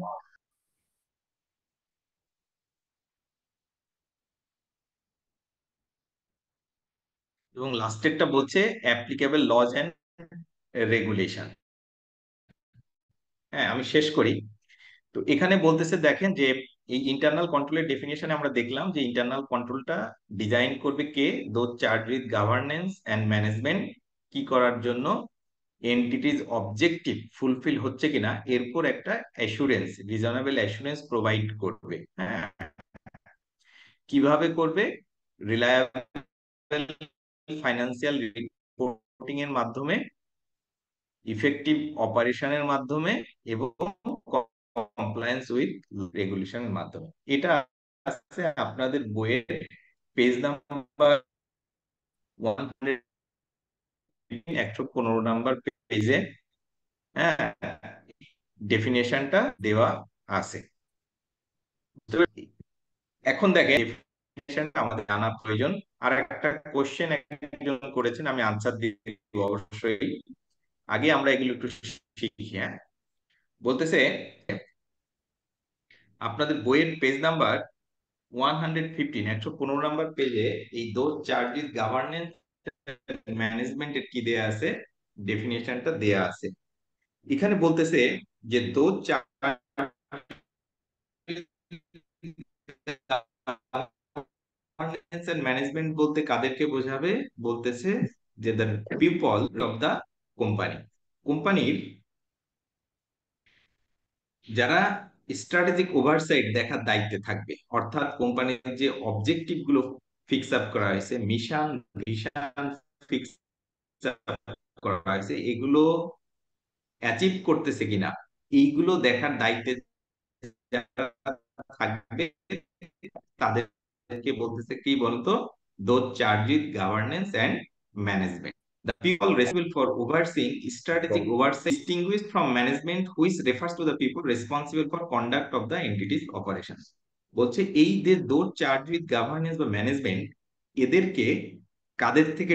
এবং লাস্টেরটা বলছে অ্যাপ্লিকেবল লজ অ্যান্ড রেগুলেশন। হ্যাঁ, আমি শেষ করি। তো এখানে বলতেছে দেখেন যে এই ইন্টারনাল কন্ট্রোলের ডেফিনেশনে আমরা দেখলাম যে ইন্টারনাল কন্ট্রোলটা ডিজাইন করবে কে, those charge with governance and management কি করার জন্য, এন্টিটিজ অবজেক্টিভ ফুলফিল হচ্ছে কিনা, এরপর একটা অ্যাসুরেন্স, রিজনেবল অ্যাসুরেন্স প্রোভাইড করবে। হ্যাঁ, কিভাবে করবে, রিলায়েবল ফাইন্যান্সিয়াল রিপোর্টিং এর মাধ্যমে, ইফেক্টিভ অপারেশনের মাধ্যমে, এবং কমপ্লায়েন্স উইথ রেগুলেশনের মাধ্যমে। এটা আছে আপনাদের বইয়ের পেজ নাম্বার 115 নাম্বার পেজে। হ্যাঁ, ডেফিনেশনটা দেওয়া আছে। এখন দেখেন ডেফিনেশনটা আমাদের জানা প্রয়োজন। আর একটা কোশ্চেন একজন করেছেন, আমি আনসার দিব অবশ্যই। আগে আমরা এগুলো একটু শিখি। হ্যাঁ, বলতেছে আপনাদের বইয়ের পেজ নাম্বার 115 নাম্বার পেজে এই দোজ চার্জ উইথ গভর্নেন্স ম্যানেজমেন্টের কি দেয়া আছে, ডেফিনেশনটা দেয়া আছে। এখানে বলতেছে যে দোজ গভর্নেন্স এন্ড ম্যানেজমেন্ট বলতে কাদেরকে বোঝাবে, বলতেছে যে the people of the company, কোম্পানির যারা স্ট্র্যাটেজিক ওভারসাইট দেখার দায়িত্বে থাকবে। অর্থাৎ কোম্পানির যে অবজেক্টিভ গুলো ফিক্স আপ করা হয়েছে, মিশন, ভিশন ফিক্স করা হয়েছে এগুলো অ্যাচিভ করতেছে কিনা এইগুলো দেখার দায়িত্বে যারা থাকবে তাদেরকে বলতেছে কি বলতো, those charge with governance and management. The people responsible for overseeing strategic oversight distinguished from management, which refers to the people responsible for conduct of the entity's operations. বলছে এই যে দোজ চার্জ উইথ গভর্নেন্স বা management, এদেরকে কাদের থেকে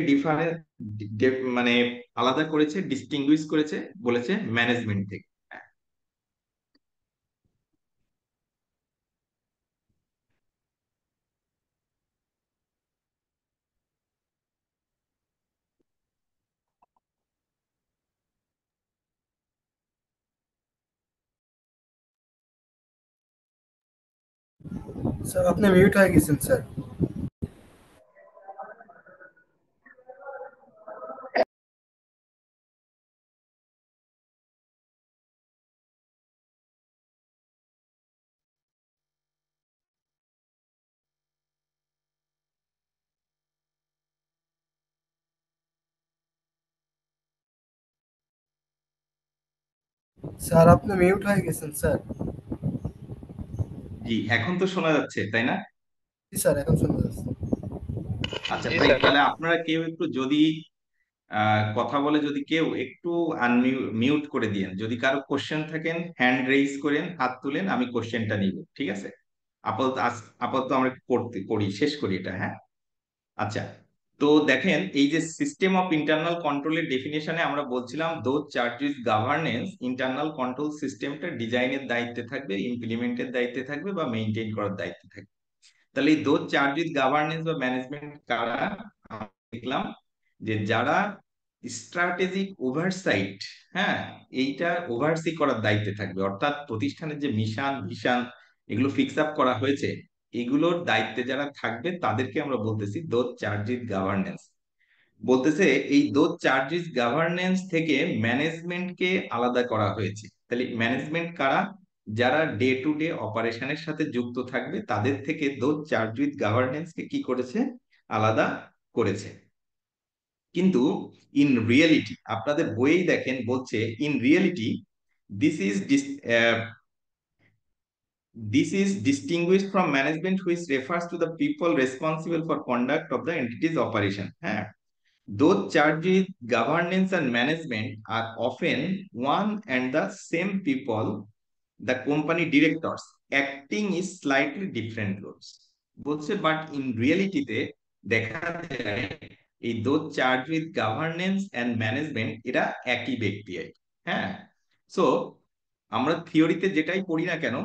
মানে আলাদা করেছে, distinguished করেছে, বলেছে ম্যানেজমেন্ট থেকে। স্যার আপনি মিউট হয়ে গেছেন স্যার। স্যার আপনি মিউট হয়ে গেছেন স্যার। জি, এখন তো শোনা যাচ্ছে তাই না? জি স্যার এখন শোনা যাচ্ছে। আচ্ছা ভাই, তাহলে আপনারা কেউ একটু যদি কথা বলে, যদি কেউ একটু মিউট করে দিয়েন, যদি কারো কোশ্চেন থাকেন হ্যান্ড রেইজ করেন, হাত তুলেন, আমি কোশ্চেনটা নিব, ঠিক আছে? আপাতত আপাতত আমরা করি, শেষ করি এটা, হ্যাঁ? আচ্ছা, তো দেখেন এই যে সিস্টেম অফ ইন্টারনাল কন্ট্রোলের ডেফিনেশনে আমরা বলছিলাম those charge with governance, internal control সিস্টেমটা ডিজাইনের দায়িত্বে থাকবে, ইমপ্লিমেন্টের দায়িত্বে থাকবে বা মেইনটেইন করার দায়িত্বে থাকবে। তাহলে এই দোজ চার্জ উইথ গভর্নেন্স বা ম্যানেজমেন্ট কারা? আমরা দেখলাম যে যারা স্ট্র্যাটেজিক ওভারসাইট, হ্যাঁ, এইটা ওভারসি করার দায়িত্বে থাকবে, অর্থাৎ প্রতিষ্ঠানের যে মিশন ভিশন এগুলো ফিক্স আপ করা হয়েছে, এগুলোর দায়িত্বে যারা থাকবে তাদেরকে আমরা বলতেছি দোজ চার্জ উইথ গভর্নেন্স। বলতেছে এই দোজ চার্জেস গভর্নেন্স থেকে ম্যানেজমেন্টকে আলাদা করা হয়েছে। তাহলে ম্যানেজমেন্ট কারা? যারা ডে টু ডে অপারেশনের সাথে যুক্ত থাকবে, তাদের থেকে দোজ চার্জ উইথ গভর্নেন্সকে কি করেছে? আলাদা করেছে। কিন্তু ইন রিয়েলিটি আপনাদের বইয়েই দেখেন বলছে, in reality this is distinguished from management, which refers to the people responsible for conduct of the entity's operation. হ্যাঁ, those charged with governance and management are often one and the same people, the company directors, acting is slightly different roles. বলছে but in রিয়েলিটিতে দেখা যায় এই those charge with governance and management এরা একই ব্যক্তি। হ্যাঁ, সো আমরা থিওরিতে যেটাই পড়ি না কেন,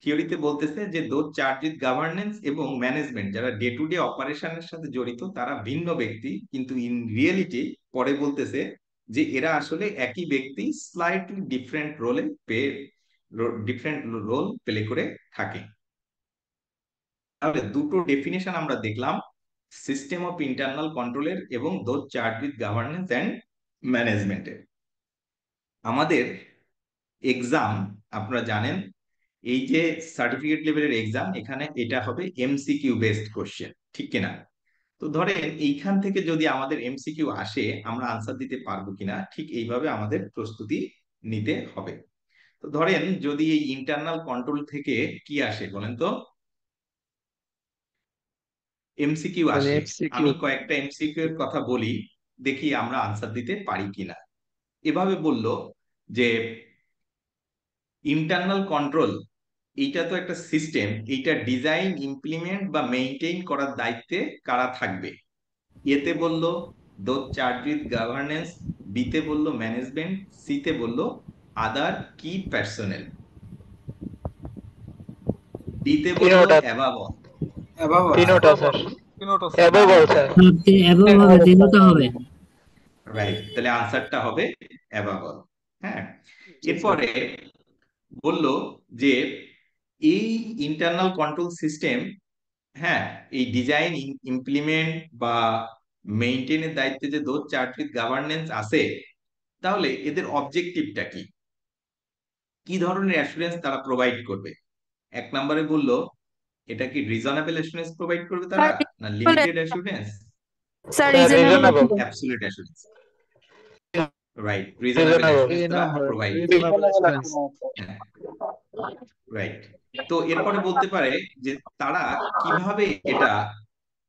থিওরিতে বলতেছে যে দোজ চার্জ উইথ গভর্নেন্স এবং ম্যানেজমেন্ট যারা ডে টু ডে অপারেশনের সাথে জড়িত তারা ভিন্ন ব্যক্তি, কিন্তু ইন রিয়েলিটি পরে বলতেছে যে এরা আসলে একই ব্যক্তি, স্লাইটলি ডিফারেন্ট রোল প্লে করে থাকে। তাহলে দুটো ডেফিনেশন আমরা দেখলাম, সিস্টেম অফ ইন্টারনাল কন্ট্রোলের এবং those charge with governance and ম্যানেজমেন্টের। আমাদের এক্সাম আপনারা জানেন, এই যে সার্টিফিকেট লেভেলের এক্সাম, এখানে এটা হবে এমসিকিউ বেসড কোশ্চেন, ঠিক কিনা? তো ধরেন এইখান থেকে যদি আমাদের এমসিকিউ আসে, আমরা আনসার দিতে পারবো কিনা, ঠিক এইভাবে আমাদের প্রস্তুতি নিতে হবে। তো ধরেন যদি এই ইন্টারনাল কন্ট্রোল থেকে কি আসে বলেন তো, এমসিকিউ আসে, আমি কয়েকটা এমসিকিউ এর কথা বলি, দেখি আমরা আনসার দিতে পারি কিনা। এভাবে বলল যে ইন্টারনাল কন্ট্রোল এইটা তো একটা সিস্টেম, এইটা ডিজাইন, ইমপ্লিমেন্ট বা মেইনটেইন করার দায়িত্বে কারা থাকবে? এতে বলল দোজ চার্জ উইথ গভর্নেন্স, বিতে বলল ম্যানেজমেন্ট, সিতে বলল আদার কি পার্সোনেল, ডিতে বলল অ্যাবাভ অল। রাইট, তাহলে আনসারটা হবে অ্যাবাভ অল। হ্যাঁ, এরপরে বলল যে এই ইন্টারনাল কন্ট্রোল সিস্টেম, হ্যাঁ, এই ডিজাইন, ইমপ্লিমেন্ট বা মেইনটেইনের দায়িত্বে যে দোজ চার্জ উইথ গভর্নেন্স আছে, তাহলে এদের অবজেক্টিভটা কি, কি ধরনের অ্যাসুরেন্স তারা প্রোভাইড করবে? এক নম্বরে বললো এটা কি রিজনেবল অ্যাসুরেন্স প্রোভাইড করবে তারা, না limited assurance, sir reasonable absolute assurance? Right, reasonable assurance তারা রিজনেবল প্রোভাইড করে। Reasonable assurance. হ্যাঁ, রাইট। তো এরপরে বলতে পারে যে তারা কিভাবে এটা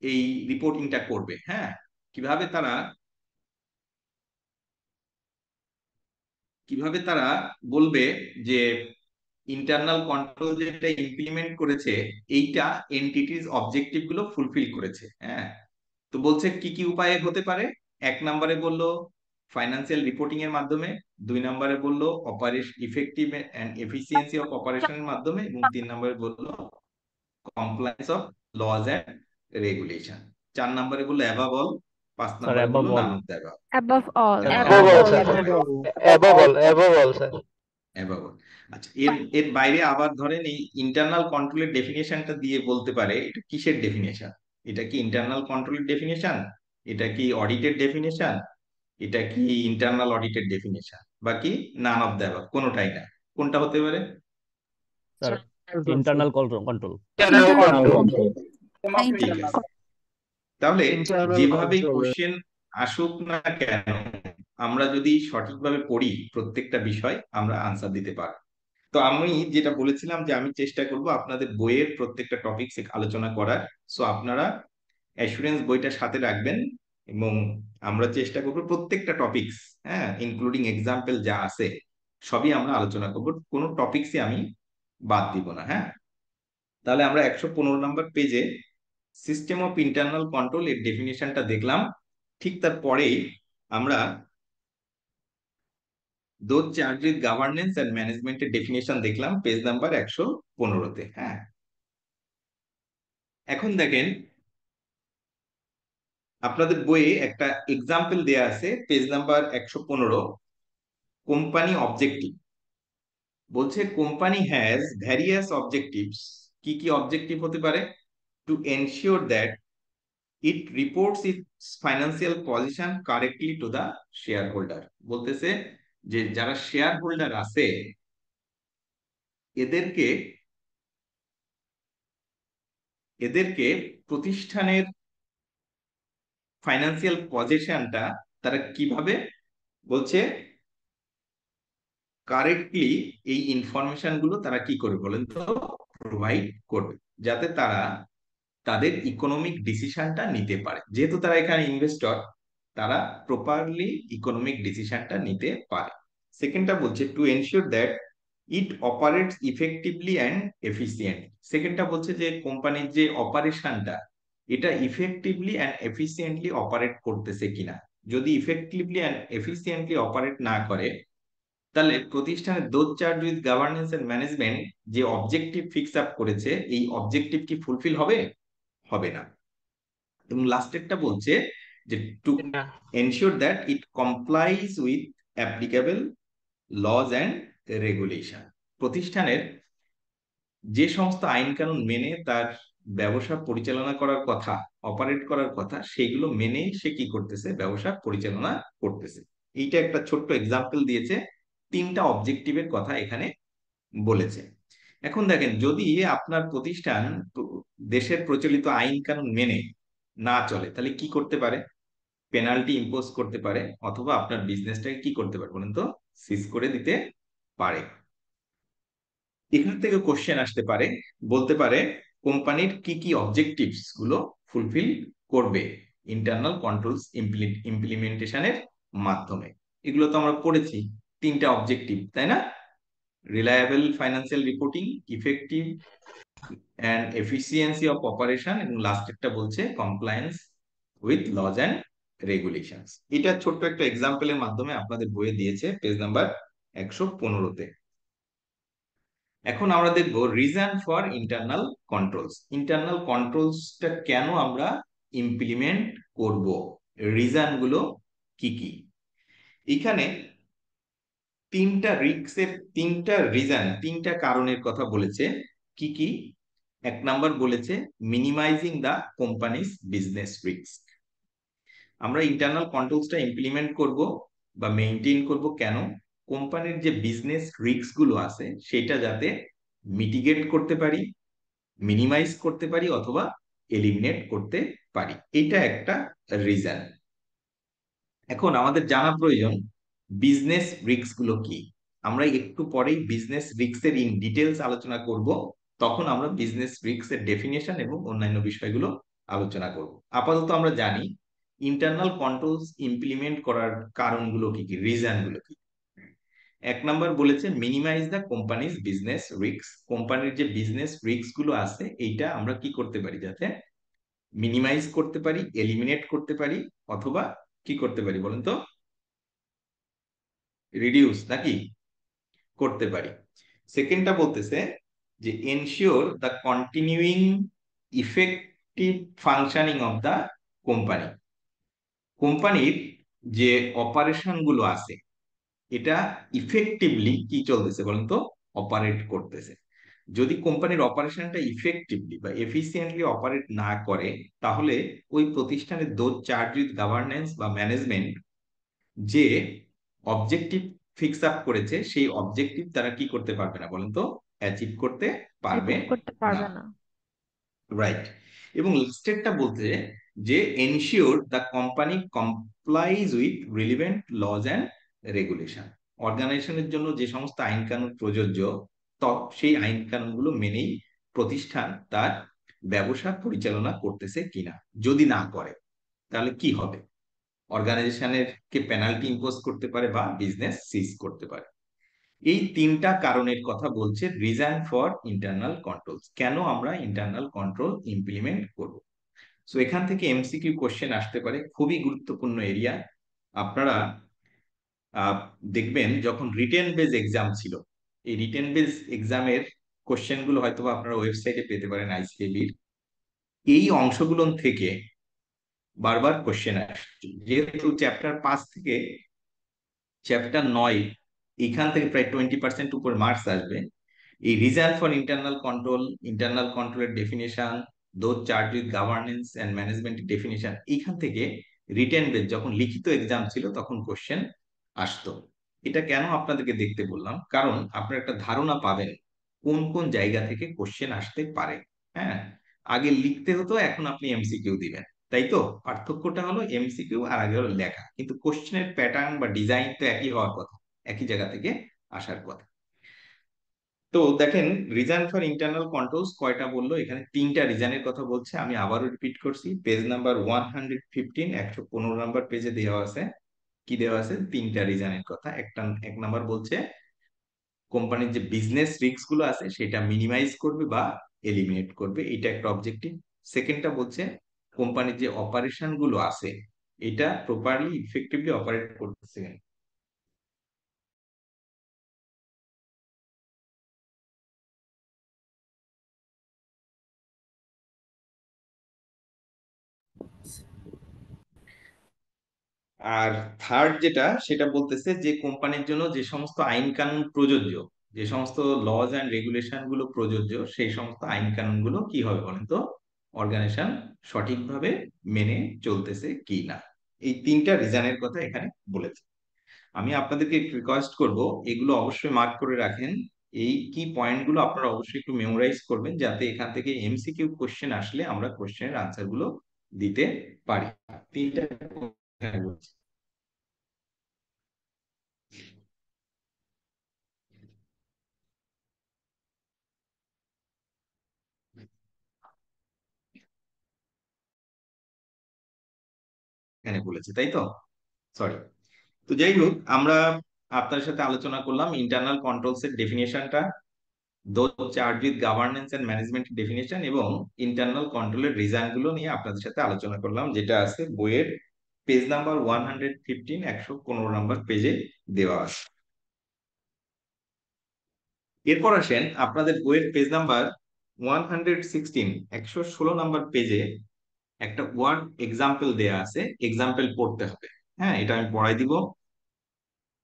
এই রিপোর্টিংটা করবে। হ্যাঁ, কিভাবে তারা বলবে যে ইন্টারনাল কন্ট্রোল যেটা ইমপ্লিমেন্ট করেছে এইটা এন্টিটিস অবজেক্টিভ গুলো ফুলফিল করেছে। হ্যাঁ, তো বলছে কি কি উপায়ে হতে পারে। এক নম্বরে বললো ফাইন্যান্সিয়াল রিপোর্টিং এর মাধ্যমে, দুই নম্বরে বললো operation effective and efficiency of অপারেশনের মাধ্যমে, এবং তিন নম্বরে বললো compliance of laws and regulation. চার নম্বরে বললো অ্যাবাভ অল, পাঁচ স্যার নম্বরে অ্যাবাভ বললো all, none of the above. above all. Above all sir, above all sir. Above all. আচ্ছা, এর এর বাইরে আবার ধরেন এই ইন্টারনাল কন্ট্রোলের ডেফিনেশনটা দিয়ে বলতে পারে এটা কিসের ডেফিনেশন। এটা কি ইন্টারনাল কন্ট্রোলের ডেফিনেশন, এটা কি অডিটের ডেফিনেশন, এটা কি ইন্টারনাল অডিটের ডেফিনেশন, বা কি নান অফ দ্য অ্যাবাভ, কোনোটাই না। কোনটা হতে পারে? Sir internal control. Internal control. ঠিক আছে, তাহলে ইন্টারনাল যেভাবে কন্ট্রোল। কোশ্চেন আসুক না কেন, আমরা যদি সঠিকভাবে পড়ি প্রত্যেকটা বিষয় আমরা আনসার দিতে পারবো। তো আমি যেটা বলেছিলাম যে আমি চেষ্টা করব আপনাদের বইয়ের প্রত্যেকটা টপিকস আলোচনা করার। সো আপনারা অ্যাসুরেন্স বইটা সাথে রাখবেন, এবং আমরা চেষ্টা করব প্রত্যেকটা টপিকস, হ্যাঁ, ইনক্লুডিং এক্সাম্পল যা আছে সবই আমরা আলোচনা করব, কোনো টপিকসই আমি বাদ দিব না। হ্যাঁ, তাহলে আমরা 115 নম্বর পেজে সিস্টেম অফ ইন্টারনাল কন্ট্রোল এর ডেফিনেশনটা দেখলাম। ঠিক তারপরেই আমরা those charge with governance and ম্যানেজমেন্টের ডেফিনেশন দেখলাম পেজ নাম্বার 115-তে। হ্যাঁ, এখন দেখেন আপনাদের বইয়ে একটা এক্সাম্পল দেয়া আছে পেজ নাম্বার 115, কোম্পানি অবজেক্টিভ। বলছে কোম্পানি হ্যাজ ভ্যারিয়াস অবজেক্টিভস। কি কি অবজেক্টিভ হতে পারে? To ensure that it reports its financial position correctly to the shareholder. বলতেছে যে যারা শেয়ার হোল্ডার আছে এদেরকে এদেরকে প্রতিষ্ঠানের ফাইন্যান্সিয়াল পজিশনটা তারা কিভাবে, বলছে কারেক্টলি এই ইনফরমেশন গুলো তারা কি করে বলেন তো প্রোভাইড করবে, যাতে তারা তাদের ইকোনমিক ডিসিশনটা নিতে পারে। যেহেতু তারা এখানে ইনভেস্টর, তারা প্রপারলি ইকোনমিক ডিসিশনটা নিতে পারে। সেকেন্ডটা বলছে to ensure that it operates effectively and efficient. সেকেন্ডটা বলছে যে কোম্পানির যে অপারেশনটা এটা ইফেক্টিভলি অ্যান্ড এফিসিয়েন্টলি অপারেট করতেছে কিনা। যদি ইফেক্টিভলি অ্যান্ড এফিসিয়েন্টলি অপারেট না করে, তাহলে প্রতিষ্ঠানের those charge with governance and management যে অবজেক্টিভ ফিক্স আপ করেছে এই অবজেক্টিভ কি ফুলফিল হবে? হবে না। এবং লাস্টেরটা বলছে যে to ensure that it complies with applicable laws and regulation. প্রতিষ্ঠানের যে সমস্ত আইন কানুন মেনে তার ব্যবসা পরিচালনা করার কথা, অপারেট করার কথা, সেগুলো মেনে সে কি করতেছে, ব্যবসা পরিচালনা করতেছে। এইটা একটা ছোট্ট এক্সাম্পল দিয়েছে, তিনটা অবজেক্টিভের কথা এখানে বলেছে। এখন দেখেন যদি আপনার প্রতিষ্ঠান দেশের প্রচলিত আইন কানুন মেনে না চলে তাহলে কি করতে পারে? পেনাল্টি ইম্পোজ করতে পারে, অথবা আপনার বিজনেসটাকে কি করতে পারে বলেন তো, সিজ করে দিতে পারে। এখান থেকে কোশ্চেন আসতে পারে, বলতে পারে কোম্পানির কি কি অবজেক্টিভস গুলো ফুলফিল করবে ইন্টারনাল কন্ট্রোলস ইমপ্লিমেন্টেশনের মাধ্যমে। এগুলো তো আমরা পড়েছি, তিনটা অবজেক্টিভ, তাই না? Reliable financial reporting, effective and efficiency of operation, এবং লাস্টেরটা বলছে compliance with laws and regulations. এটা ছোট্ট একটা এক্সাম্পলের মাধ্যমে আপনাদের বইয়ে দিয়েছে পেজ নাম্বার 115-তে। এখন আমরা দেখব reason for internal controls. Internal কন্ট্রোলসটা কেন আমরা ইমপ্লিমেন্ট করব, রিজন গুলো কি কি। এখানে তিনটা রিস্কের, তিনটা রিজন, তিনটা কারণের কথা বলেছে। কি কি? এক নাম্বার বলেছে মিনিমাইজিং দা কোম্পানিজ বিজনেস রিস্ক। আমরা ইন্টারনাল কন্ট্রোলসটা ইমপ্লিমেন্ট করব বা মেইনটেইন করব কেন? কোম্পানির যে বিজনেস রিস্ক গুলো আছে সেটা যাতে মিটিগেট করতে পারি, মিনিমাইজ করতে পারি, অথবা এলিমিনেট করতে পারি। এটা একটা রিজন। এখন আমাদের জানা প্রয়োজন বিজনেস রিস্ক গুলো কি। আমরা একটু পরেই বিজনেস রিস্ক এর ইন ডিটেলস আলোচনা করব, তখন আমরা বিজনেস রিস্ক এর ডেফিনেশন এবং অন্যান্য বিষয়গুলো আলোচনা করব। আপাতত আমরা জানি ইন্টারনাল কন্ট্রোলস ইমপ্লিমেন্ট করার কারণগুলো কি কি, রিজন গুলো কি। এক নাম্বার বলেছে minimise the company's business risk. কোম্পানির যে বিজনেস রিস্ক গুলো আছে এইটা আমরা কি করতে পারি, যাতে মিনিমাইজ করতে পারি, এলিমিনেট করতে পারি, অথবা কি করতে পারি বলেন তো, রিডিউস নাকি করতে পারি। সেকেন্ডটা বলতেছে যে ensure the continuing effective functioning of the company. কোম্পানির যে অপারেশন গুলো আছে এটা ইফেক্টিভলি কি চলতেছে বলেন তো, অপারেট করতেছে। যদি কোম্পানির অপারেশনটা ইফেক্টিভলি বা এফিসিয়েন্টলি অপারেট না করে, তাহলে ওই প্রতিষ্ঠানের দোজ চার্জ উইথ গভর্নেন্স বা ম্যানেজমেন্ট যে অবজেক্টিভ ফিক্স আপ করেছে সেই অবজেক্টিভ তারা কি করতে পারবে না বলেন তো, অ্যাচিভ করতে পারবে অ্যাচিভ করতে না। পারবে না। রাইট। এবং স্টেটটা বলতে যে ensure the company complies with relevant laws and regulation. অর্গানাইজেশনের জন্য যে সমস্ত আইন কানুন প্রযোজ্য, সেই আইন কানুনগুলো মেনেই প্রতিষ্ঠান তার ব্যবসা পরিচালনা করতেছে কিনা। যদি না করে তাহলে কি হবে, অর্গানাইজেশনের কে পেনাল্টি ইম্পোজ করতে পারে বা বিজনেস সিজ করতে পারে। এই তিনটা কারণের কথা বলছে রিজন ফর ইন্টারনাল কন্ট্রোলস, কেন আমরা ইন্টারনাল কন্ট্রোল ইমপ্লিমেন্ট করব। সো এখান থেকে এমসিকিউ কোশ্চেন আসতে পারে, খুবই গুরুত্বপূর্ণ এরিয়া। আপনারা দেখবেন যখন রিটেন বেস এক্সাম ছিল, এই রিটেন বেস এক্সামের কোশ্চেন গুলো হয়তো আপনারা ওয়েবসাইটে পেতে পারেন আইসিএবির, এই অংশগুলো থেকে বারবার কোশ্চেন আসছে। যেহেতু চ্যাপ্টার 5 থেকে চ্যাপ্টার 9 এখান থেকে প্রায় 20% উপর মার্কস আসবে। এই রিজন ফর ইন্টারনাল কন্ট্রোলের definition, those charge with governance and management definition, এইখান থেকে রিটেন বেস যখন লিখিত এক্সাম ছিল তখন কোশ্চেন আসতো। এটা কেন আপনাদেরকে দেখতে বললাম, কারণ আপনারা একটা ধারণা পাবেন কোন কোন জায়গা থেকে কোশ্চেন আসতে পারে। হ্যাঁ, আগে লিখতে হতো, এখন আপনি এমসিকিউ দিবেন, তাই তো? পার্থক্যটা হলো এমসিকিউ আর আগে হলো লেখা, কিন্তু কোশ্চেনের প্যাটার্ন বা ডিজাইন তো একই হওয়ার কথা, একই জায়গা থেকে আসার কথা। তো দেখেন রিজন ফর ইন্টারনাল কন্ট্রোলস কয়টা বললো, এখানে তিনটা রিজনের কথা বলছে। আমি আবারও রিপিট করছি, পেজ নাম্বার 115 115 নাম্বার পেজে দেওয়া আছে। কি দেওয়া আছে? তিনটা রিজনের কথা। এক নাম্বার বলছে কোম্পানির যে বিজনেস রিস্ক গুলো আছে সেটা মিনিমাইজ করবে বা এলিমিনেট করবে, এটা একটা অবজেক্টিভ। সেকেন্ডটা বলছে কোম্পানির যে অপারেশন গুলো আছে এটা প্রপারলি ইফেক্টিভলি অপারেট করতেছে। আর থার্ড যেটা, সেটা বলতেছে যে কোম্পানির জন্য যে সমস্ত আইন কানুন প্রযোজ্য, যে সমস্ত লজ অ্যান্ড রেগুলেশন গুলো প্রযোজ্য, সেই সমস্ত আইন কানুন গুলো কি হবে বলেন তো, অর্গানাইজেশন সঠিকভাবে মেনে চলতেছে কি না। এই তিনটা রিজনের কথা এখানে বলেছে। আমি আপনাদেরকে রিকোয়েস্ট করব এগুলো অবশ্যই মার্ক করে রাখেন। এই কি পয়েন্ট গুলো আপনারা অবশ্যই একটু মেমোরাইজ করবেন, যাতে এখান থেকে এমসিকিউ কোশ্চেন আসলে আমরা কোশ্চেনের আনসার গুলো দিতে পারি। তিনটা এখানে বলছি। এখানে বলেছে, তাই তো? সরি। তো যাই হোক, আমরা আপনার সাথে আলোচনা করলাম ইন্টারনাল কন্ট্রোলস এর ডেফিনেশনটা, those charge with governance and management definition, এবং ইন্টারনাল কন্ট্রোলের রিজন গুলো নিয়ে আপনাদের সাথে আলোচনা করলাম, যেটা আছে বইয়ের পেজ নাম্বার 115 115 নাম্বার পেজে দেওয়া আছে। এরপর আসেন আপনাদের বইয়ের পেজ নাম্বার 116 116 নাম্বার পেজে একটা ওয়ার্ড এক্সাম্পল দেয়া আছে, এক্সাম্পল পড়তে হবে। হ্যাঁ, এটা আমি পড়াই দিব।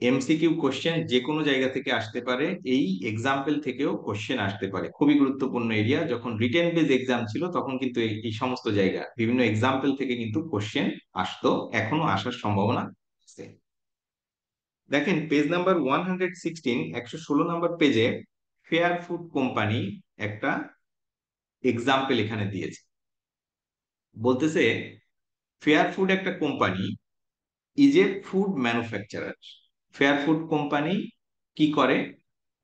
এমসিকিউ কোশ্চেন যে কোনো জায়গা থেকে আসতে পারে, এই এক্সাম্পল থেকেও কোশ্চেন আসতে পারে, খুবই গুরুত্বপূর্ণ এরিয়া। যখন রিটেন বেস এক্সাম ছিল তখন কিন্তু এই সমস্ত জায়গা বিভিন্ন এক্সাম্পল থেকে কিন্তু কোশ্চেন আসতো, এখনো আসার সম্ভাবনা আছে। দেখেন পেজ নাম্বার 116 116 নাম্বার পেজে ফেয়ার ফুড কোম্পানি একটা এক্সাম্পল এখানে দিয়েছে। বলতেছে ফেয়ার ফুড একটা company is a food manufacturer. Fair food company কি করে?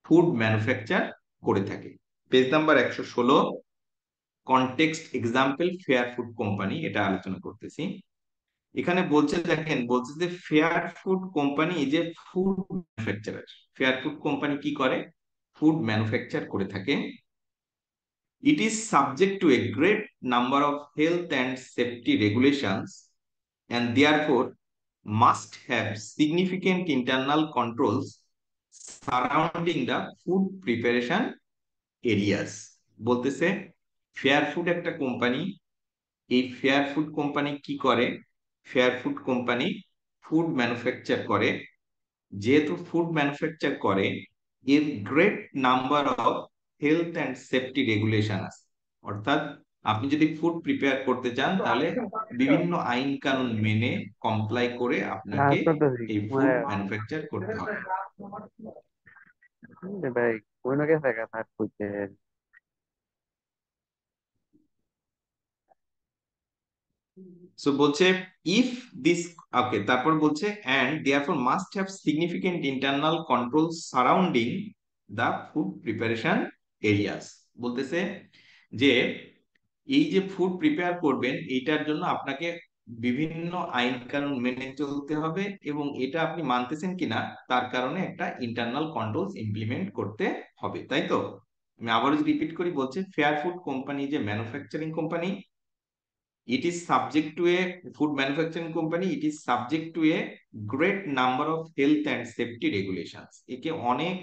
ফুড ম্যানুফ্যাকচার করে থাকে। Page number 116, context example fair food company, এটা আলোচনা করতেছি। এখানে বলছে, দেখেন বলছে যে fair food company is a food manufacturer. Fair food company কি করে? ফুড ম্যানুফ্যাকচার করে থাকে। It is subject to a great number of health and safety regulations and therefore must have significant internal controls surrounding the food preparation areas. বলতেছে fair food একটা company, এই fair food company কি করে? Fair food company food manufacture করে। যেহেতু food manufacture করে, এর great number of health and safety regulation আছে। অর্থাৎ আপনি যদি ফুড প্রিপেয়ার করতে চান তাহলে বিভিন্ন আইন কানুন মেনে কমপ্লাই করে আপনাকে এই ফুড ম্যানুফ্যাকচার করতে হবে। ভাই কোন গেছে কথা কইতে সো বলছে ইফ দিস, ওকে, তারপর বলছে and therefore must have significant internal control surrounding the food preparation areas. বলতেছে যে এই যে ফুড প্রিপেয়ার করবেন এইটার জন্য আপনাকে বিভিন্ন আইন কানুন মেনে চলতে হবে, এবং এটা আপনি মানতেছেন কিনা তার কারণে একটা ইন্টারনাল কন্ট্রোলস ইমপ্লিমেন্ট করতে হবে, তাই তো? আমি আবারও রিপিট করি, বলছে ফেয়ার ফুড কোম্পানি যে manufacturing company, it is subject to a food manufacturing company, it is subject to a great number of health and safety regulations. একে অনেক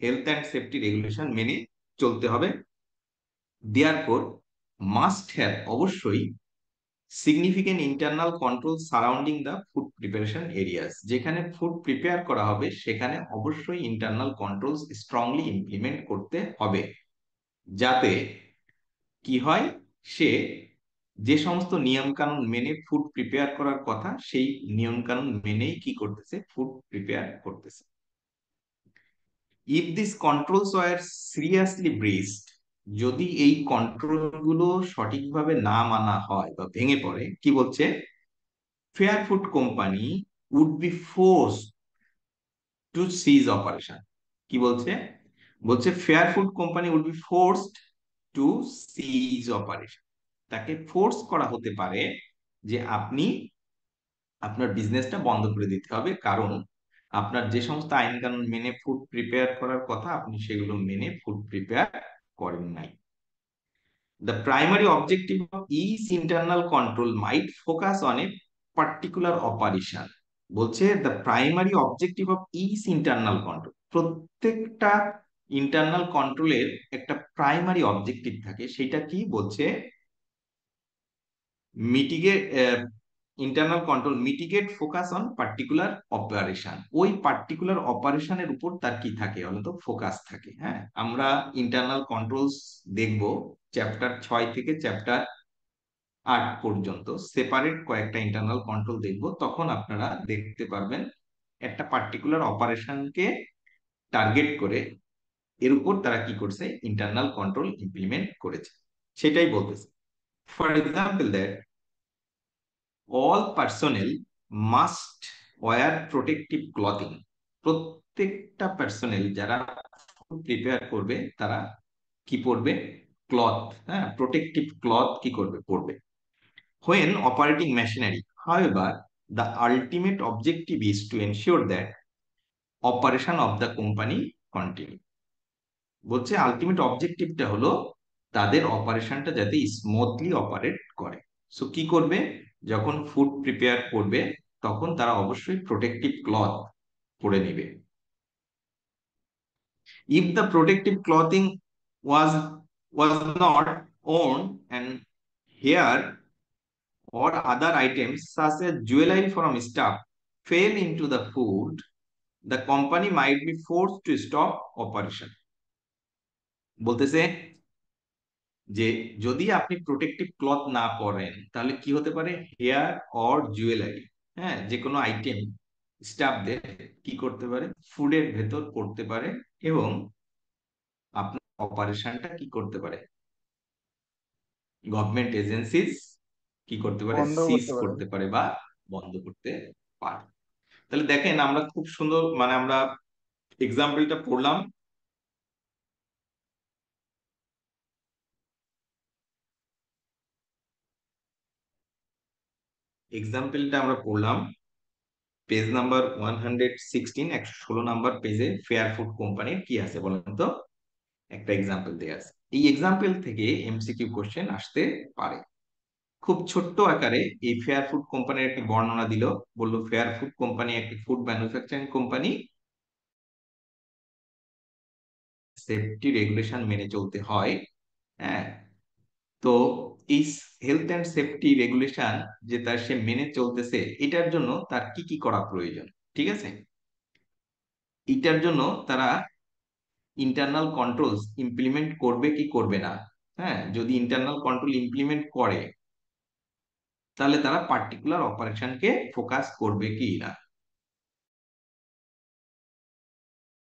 হেলথ অ্যান্ড সেফটি রেগুলেশন মেনে চলতে হবে। therefore must have, অবশ্যই, significant internal control surrounding the food preparation areas. যেখানে food prepare করা হবে সেখানে অবশ্যই ইন্টারনাল কন্ট্রোলস স্ট্রংলি ইমপ্লিমেন্ট করতে হবে, যাতে কি হয়, সে যে সমস্ত নিয়ম কানুন মেনে ফুড প্রিপেয়ার করার কথা সেই নিয়ম কানুন মেনেই কি করতেছে? ফুড প্রিপেয়ার করতেছে। If this controls were seriously breached, যদি এই কন্ট্রোল গুলো সঠিকভাবে না মানা হয় বা ভেঙে পড়ে, কি বলছে? Fair food company would be force to cease operation. কি বলছে? বলছে fair food company would be forced to cease operation. তাকে ফোর্স করা হতে পারে যে আপনি আপনার বিজনেসটা বন্ধ করে দিতে হবে, কারণ আপনার যে সমস্ত আইন কানুন মেনে ফুড প্রিপেয়ার করার কথা আপনি সেগুলো মেনে ফুড প্রিপেয়ার করেন নাই। The primary objective of each internal control might focus on a particular operation. বলছে the primary objective of each internal control, প্রত্যেকটা ইন্টারনাল কন্ট্রোলের একটা প্রাইমারি অবজেক্টিভ থাকে, সেটা কি বলছে? Mitigate, internal control mitigate focus on particular operation. ওই particular অপারেশনের উপর তার কি থাকে? বলতো ফোকাস থাকে। হ্যাঁ, আমরা ইন্টারনাল কন্ট্রোলস দেখবো চ্যাপ্টার 6 থেকে চ্যাপ্টার 8 পর্যন্ত, সেপারেট কয়েকটা ইন্টারনাল কন্ট্রোল দেখবো, তখন আপনারা দেখতে পারবেন একটা পার্টিকুলার অপারেশনকে টার্গেট করে এর উপর তারা কি করছে? ইন্টারনাল কন্ট্রোল ইমপ্লিমেন্ট করেছে, সেটাই বলতেছে। For example that all personnel must wear protective clothing. প্রত্যেকটা পার্সোনেল যারা প্রিপেয়ার করবে তারা কি পরবে? ক্লথ। হ্যাঁ, প্রোটেক্টিভ ক্লথ কি করবে? পরবে। when operating machinery, however, the ultimate objective is to ensure that operation of the company continue. বলছে আলটিমেট অবজেক্টিভটা হলো তাদের অপারেশনটা যাতে স্মুথলি অপারেট করে। সো কি করবে? যখন ফুড প্রিপেয়ার করবে তখন তারা অবশ্যই প্রোটেক্টিভ ক্লথ পরে নেবে। If the protective clothing was not worn and hair or other items such as jewelry from staff fell into the food, the company might be forced to stop operation. বলতেছে যে যদি আপনি protective cloth না পরেন তাহলে কি হতে পারে? হেয়ার অর জুয়েলারি, হ্যাঁ, যে কোনো আইটেম স্টাফদের কি করতে পারে? ফুডের ভেতর পড়তে পারে, এবং আপনার অপারেশনটা কি করতে পারে? গভর্নমেন্ট এজেন্সিজ কি করতে পারে? বন্ধ সিজ করতে পারে। করতে পারে বা বন্ধ করতে পারে। তাহলে দেখেন আমরা খুব সুন্দর মানে আমরা এক্সাম্পলটা পড়লাম। এক্সাম্পলটা আমরা পড়লাম পেজ নাম্বার 116, 116 নাম্বার পেজে ফেয়ার ফুড কোম্পানির কি আছে বলেন তো? একটা এক্সাম্পল দেয়া আছে। এই এক্সাম্পল থেকে এমসিকিউ কোশ্চেন আসতে পারে। খুব ছোট্ট আকারে এই ফেয়ার ফুড কোম্পানির একটা বর্ণনা দিল, বললো ফেয়ার ফুড কোম্পানি একটি food manufacturing company, safety regulation মেনে চলতে হয়। হ্যাঁ, তো এই হেলথ অ্যান্ড সেফটি রেগুলেশন যে তার সে মেনে চলতেছে, এটার জন্য তার কি কি করা প্রয়োজন, ঠিক আছে? এটার জন্য তারা ইন্টারনাল কন্ট্রোলস ইমপ্লিমেন্ট করবে কি করবে না। হ্যাঁ, যদি ইন্টারনাল কন্ট্রোল ইমপ্লিমেন্ট করে তাহলে তারা পার্টিকুলার অপারেশনকে ফোকাস করবে কি না।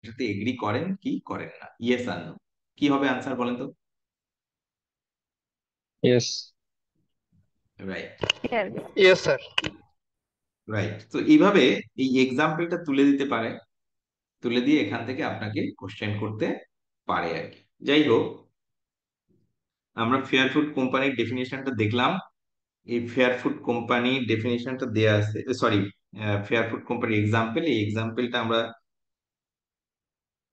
সাথে এগ্রি করেন কি করেন না, ইয়েস আর নো। কি হবে আনসার বলেন তো? Yes. Right, yes sir. Right. তো এইভাবে এই এক্সাম্পলটা তুলে দিতে পারে, তুলে দিয়ে এখান থেকে আপনাকে কোশ্চেন করতে পারে আর কি। যাই হোক, আমরা ফেয়ার ফুড কোম্পানির ডেফিনেশনটা দেখলাম। এই ফেয়ার ফুড কোম্পানি ডেফিনেশনটা দেয়া আছে, sorry, fair food company example, এই এক্সাম্পলটা আমরা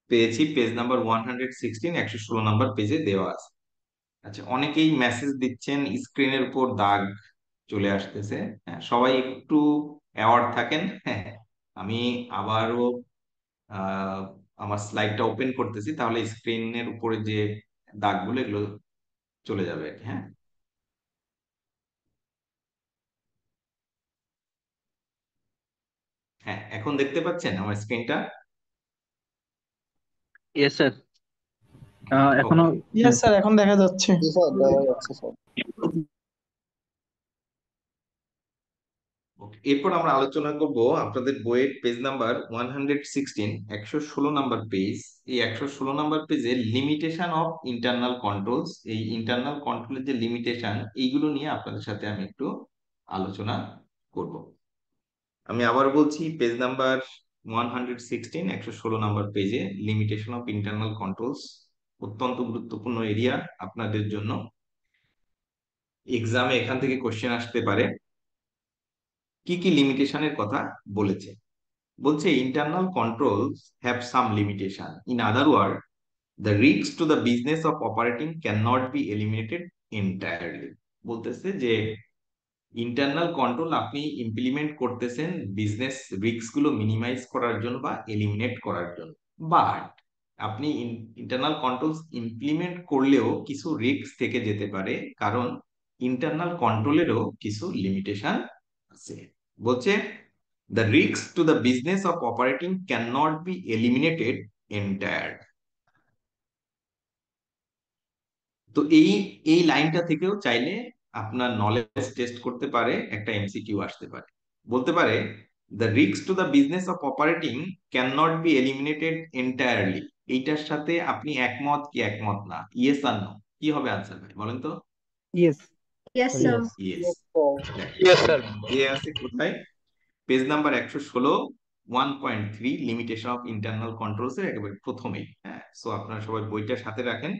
পেয়েছি পেজ নাম্বার 116, 116 নাম্বার পেজে দেওয়া আছে। আচ্ছা, অনেকেই মেসেজ দিচ্ছেন, স্ক্রিনের উপর দাগ চলে আসতেছে। হ্যাঁ, সবাই একটু অ্যাওয়ার্ড থাকেন। হ্যাঁ, আমি আবারও আহ, আমার স্লাইডটা ওপেন করতেছি, তাহলে স্ক্রিনের উপরে যে দাগগুলো এগুলো চলে যাবে আর কি। হ্যাঁ, হ্যাঁ, এখন দেখতে পাচ্ছেন আমার স্ক্রিনটা? Yes sir. এখনো ওকে, ইয়েস স্যার, এখন দেখা যাচ্ছে। জি স্যার, দেখা যাচ্ছে স্যার। এরপর আমরা আলোচনা করব আপনাদের বইয়ের পেজ নাম্বার 116, 116 নাম্বার পেজ। এই 116 নাম্বার পেজে লিমিটেশন অফ ইন্টারনাল কন্ট্রোলস, এই ইন্টারনাল কন্ট্রোলের যে লিমিটেশন, এইগুলো নিয়ে আপনাদের সাথে আমি একটু আলোচনা করব। আমি আবার বলছি, পেজ নাম্বার 116, 116 নাম্বার পেজে লিমিটেশন অফ ইন্টারনাল কন্ট্রোলস অত্যন্ত গুরুত্বপূর্ণ এরিয়া আপনাদের জন্য। এক্সামে এখান থেকে কোশ্চেন আসতে পারে। কি কি লিমিটেশনের কথা বলেছে? বলছে internal controls have some limitation, in other word the risk to the business of operating can not be eliminated entirely. বলতেছে যে ইন্টারনাল কন্ট্রোল আপনি ইমপ্লিমেন্ট করতেছেন বিজনেস রিস্ক গুলো মিনিমাইজ করার জন্য বা এলিমিনেট করার জন্য, বাট আপনি ইন্টারনাল কন্ট্রোলস ইমপ্লিমেন্ট করলেও কিছু রিস্ক থেকে যেতে পারে, কারণ ইন্টারনাল কন্ট্রোলেরও কিছু লিমিটেশন আছে। বলছে the risks to the business of operating cannot be eliminated entirely. তো এই লাইনটা থেকেও চাইলে আপনার নলেজ টেস্ট করতে পারে, একটা এমসিকিউ আসতে পারে। বলতে পারে the risks to the business of operating cannot be eliminated entirely, এইটার সাথে আপনি একমত কি একমত না, ইয়েস আর নো? কি হবে আনসার ভাই বলেন তো? Yes. Yes, sir. Yes. Yes sir. যে আছে কোথায়? Page number 116, 1.3 limitation of internal controls এর একেবারে প্রথমেই। হ্যাঁ, সো আপনারা সবাই বইটা সাথে রাখেন।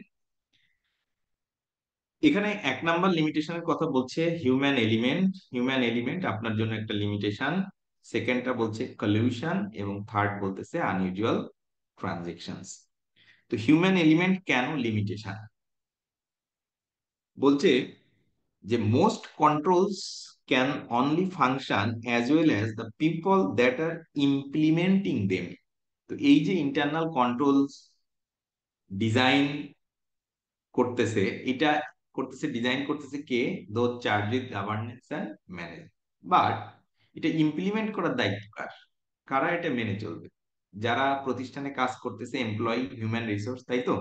এখানে 1 নাম্বার লিমিটেশনের কথা বলছে হিউম্যান এলিমেন্ট। হিউম্যান এলিমেন্ট আপনার জন্য একটা লিমিটেশন। সেকেন্ডটা বলছে কলিউশন, এবং থার্ড বলতেছে আনইউজুয়াল ট্রানজেকশনস। তো হিউম্যান এলিমেন্ট কেন লিমিটেশন? বলছে যে most controls can only function as well as the people that are implementing them. তো এই যে ইন্টারনাল কন্ট্রোলস ডিজাইন করতেছে, এটা করতেছে, ডিজাইন করতেছে কে? দো charge with governance and manage. But এটা ইমপ্লিমেন্ট করার দায়িত্ব কার? কারা এটা মেনে চলবে? যারা প্রতিষ্ঠানে কাজ করতেছে, এমপ্লয়ি, হিউম্যান রিসোর্স, তাই তো?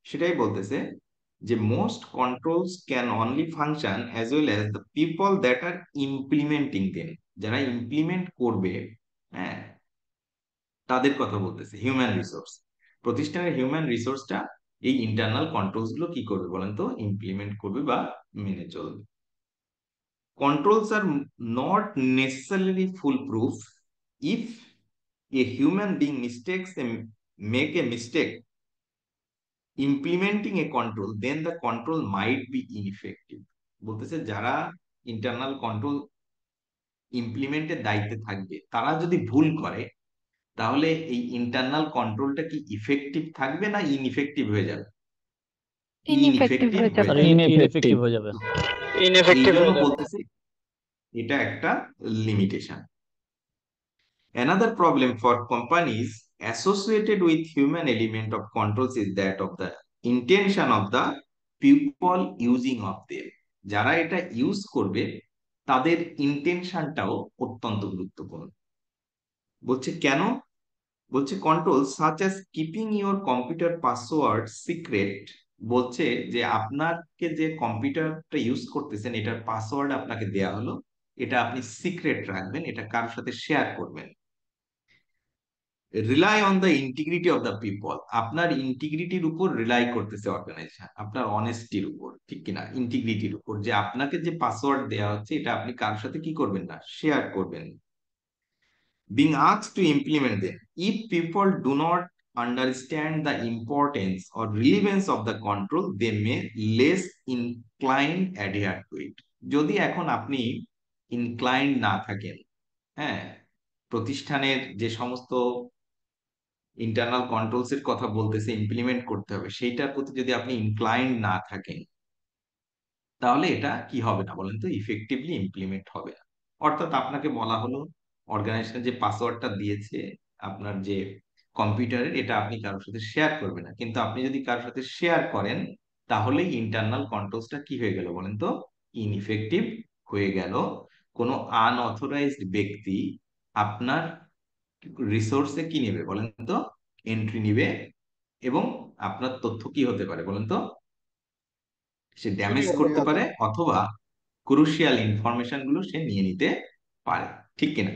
সেটাই বলতেছে যে most controls can only function as well as the people that are implementing them. যারা ইমপ্লিমেন্ট করবে, হ্যাঁ, তাদের কথা বলতেছে হিউম্যান রিসোর্স। প্রতিষ্ঠানের হিউম্যান রিসোর্সটা এই ইন্টারনাল কন্ট্রোলস গুলো কি করবে বলেন তো? ইমপ্লিমেন্ট করবে বা মেনে চলবে। Controls are not necessarily full proof if a human being make a mistake implementing a control, then the control might be ineffective. বলতেছে যারা ইন্টারনাল কন্ট্রোল ইমপ্লিমেন্টের দায়িত্বে থাকবে তারা যদি ভুল করে, তাহলে এই ইন্টারনাল কন্ট্রোলটা কি ইফেক্টিভ থাকবে না ইনইফেক্টিভ হয়ে যাবে? ইনইফেক্টিভ ইনইফেক্টিভ হয়ে হয়ে যাবে। যাবে। ইনএফেক্টিভ হয়ে যাবে। এই ইনএফেক্টিভ জন্য হয়ে যাবে। বলতেছি এটা একটা limitation. Another problem for companies associated with human element of controls is that of the intention of the people using of them. যারা এটা ইউজ করবে তাদের ইন্টেনশনটাও অত্যন্ত গুরুত্বপূর্ণ। বলছে কেন? বলছে control such as keeping your computer password secret, বলছে যে আপনাকে যে কম্পিউটারটা ইউজ করতেছেন এটার পাসওয়ার্ড আপনাকে দেয়া হলো, এটা আপনি সিক্রেট রাখবেন, এটা কারোর সাথে শেয়ার করবেন। Rely on the integrity of the people, আপনার ইন্টিগ্রিটির উপর রিলাই করতেছে অর্গানাইজেশন, আপনার অনেস্টির উপর, ঠিক কিনা, ইন্টিগ্রিটির উপর, যে আপনাকে যে পাসওয়ার্ড দেওয়া হচ্ছে এটা আপনি কারোর সাথে কি করবেন না, শেয়ার করবেন। Being asked to implement them, if people do not understand the importance or relevance of the control, they may less inclined adhere to it. যদি এখন আপনি ইনক্লাইন্ড না থাকেন, হ্যাঁ, প্রতিষ্ঠানের যে সমস্ত ইন্টারনাল কন্ট্রোলস এর কথা বলতেছে ইমপ্লিমেন্ট করতে হবে, সেইটার প্রতি যদি আপনি ইনক্লাইন্ড না থাকেন, তাহলে এটা কি হবে না বলেন তো, ইফেক্টিভলি ইমপ্লিমেন্ট হবে না। অর্থাৎ আপনাকে বলা হলো অর্গানাইজেশন যে পাসওয়ার্ডটা দিয়েছে আপনার যে কম্পিউটারের, এটা আপনি কারোর সাথে শেয়ার করবেন না, কিন্তু আপনি যদি কারোর সাথে শেয়ার করেন তাহলে ইন্টারনাল কন্ট্রোলসটা কি হয়ে গেল বলেন তো, ইনইফেক্টিভ হয়ে গেল। কোনো আনঅথরাইজড ব্যক্তি আপনার রিসোর্সে কি নেবে বলেন তো, এন্ট্রি নিবে, এবং আপনার তথ্য কি হতে পারে বলেন তো, সে ড্যামেজ করতে পারে অথবা ক্রুশিয়াল ইনফরমেশন গুলো সে নিয়ে নিতে পারে, ঠিক কিনা?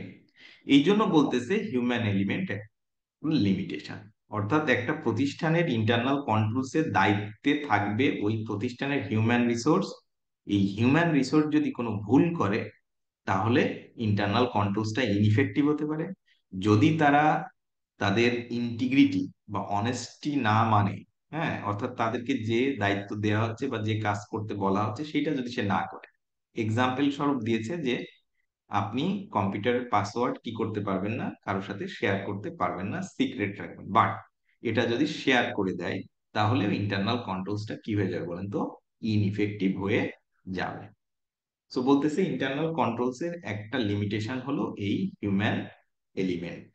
এই জন্য বলতেছে হিউম্যান এলিমেন্ট লিমিটেশন, অর্থাৎ একটা প্রতিষ্ঠানের ইন্টারনাল কন্ট্রোলস এর দায়িত্বে থাকবে ওই প্রতিষ্ঠানের হিউম্যান রিসোর্স। এই হিউম্যান রিসোর্স যদি কোনো ভুল করে তাহলে ইন্টারনাল কন্ট্রোলসটা ইনইফেক্টিভ হতে পারে। যদি তারা তাদের ইন্টিগ্রিটি বা অনেস্টি না মানে, হ্যাঁ, অর্থাৎ তাদেরকে যে দায়িত্ব দেওয়া হচ্ছে বা যে কাজ করতে বলা হচ্ছে সেটা যদি সে না করে। এক্সাম্পল স্বরূপ দিয়েছে যে আপনি কম্পিউটারের পাসওয়ার্ড কি করতে পারবেন না, কারোর সাথে শেয়ার করতে পারবেন না, সিক্রেট রাখবেন, বাট এটা যদি শেয়ার করে দেয় তাহলে ইন্টারনাল কন্ট্রোলসটা কি হয়ে যাবে বলেন তো, ইনইফেক্টিভ হয়ে যাবে। সো বলতেছে ইন্টারনাল কন্ট্রোলস এর একটা লিমিটেশন হলো এই হিউম্যান এলিমেন্ট।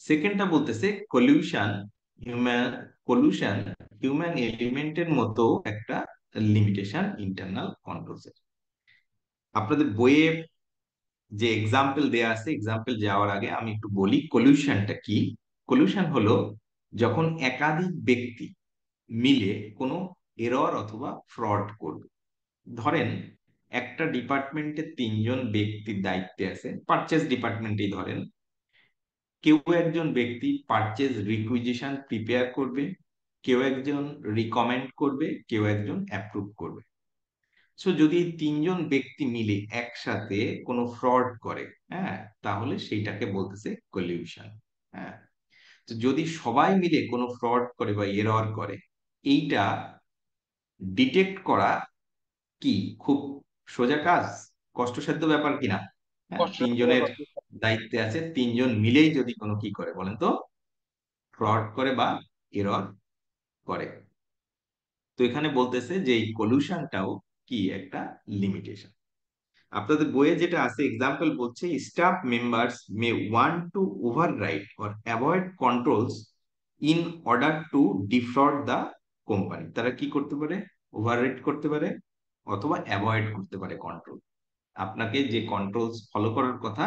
সেকেন্ডটা বলতেছে কলিউশন হিউম্যান এলিমেন্টের মতো একটা লিমিটেশন ইন্টারনাল কন্ট্রোলস এর। আপনাদের বইয়ে যে এক্সাম্পল দেয়া আছে, এক্সাম্পল যাওয়ার আগে আমি একটু বলি কলিউশনটা কি। কলিউশন হলো যখন একাধিক ব্যক্তি মিলে কোনো এরর অথবা ফ্রড করবে। ধরেন একটা ডিপার্টমেন্টে 3জন ব্যক্তির দায়িত্বে আছে, পারচেজ ডিপার্টমেন্টেই ধরেন, কেউ একজন ব্যক্তি পারচেজ রিকুইজিশন প্রিপেয়ার করবে, কেউ একজন রিকমেন্ড করবে, কেউ একজন অ্যাপ্রুভ করবে। সো যদি 3জন ব্যক্তি মিলে একসাথে কোনো ফ্রড করে, হ্যাঁ, তাহলে সেইটাকে বলতেছে কলিউশন। হ্যাঁ, তো যদি সবাই মিলে কোনো ফ্রড করে বা এরর করে, এইটা ডিটেক্ট করা কি খুব সোজা কাজ, কষ্টসাধ্য ব্যাপার কিনা? হ্যাঁ, 3জনের দায়িত্বে আছে, 3জন মিলেই যদি কোনো কি করে বলেন তো, ফ্রড করে বা এরর করে, তো এখানে বলতেছে যে এই কলিউশনটাও কি একটা লিমিটেশন। আপনাদের বইয়ে যেটা আছে এক্সাম্পল বলছে staff members may want to override or avoid controls in order to defraud the company. তারা কি করতে পারে, ওভাররাইড করতে পারে অথবা অ্যাভয়েড করতে পারে কন্ট্রোল। আপনাকে যে কন্ট্রোলস ফলো করার কথা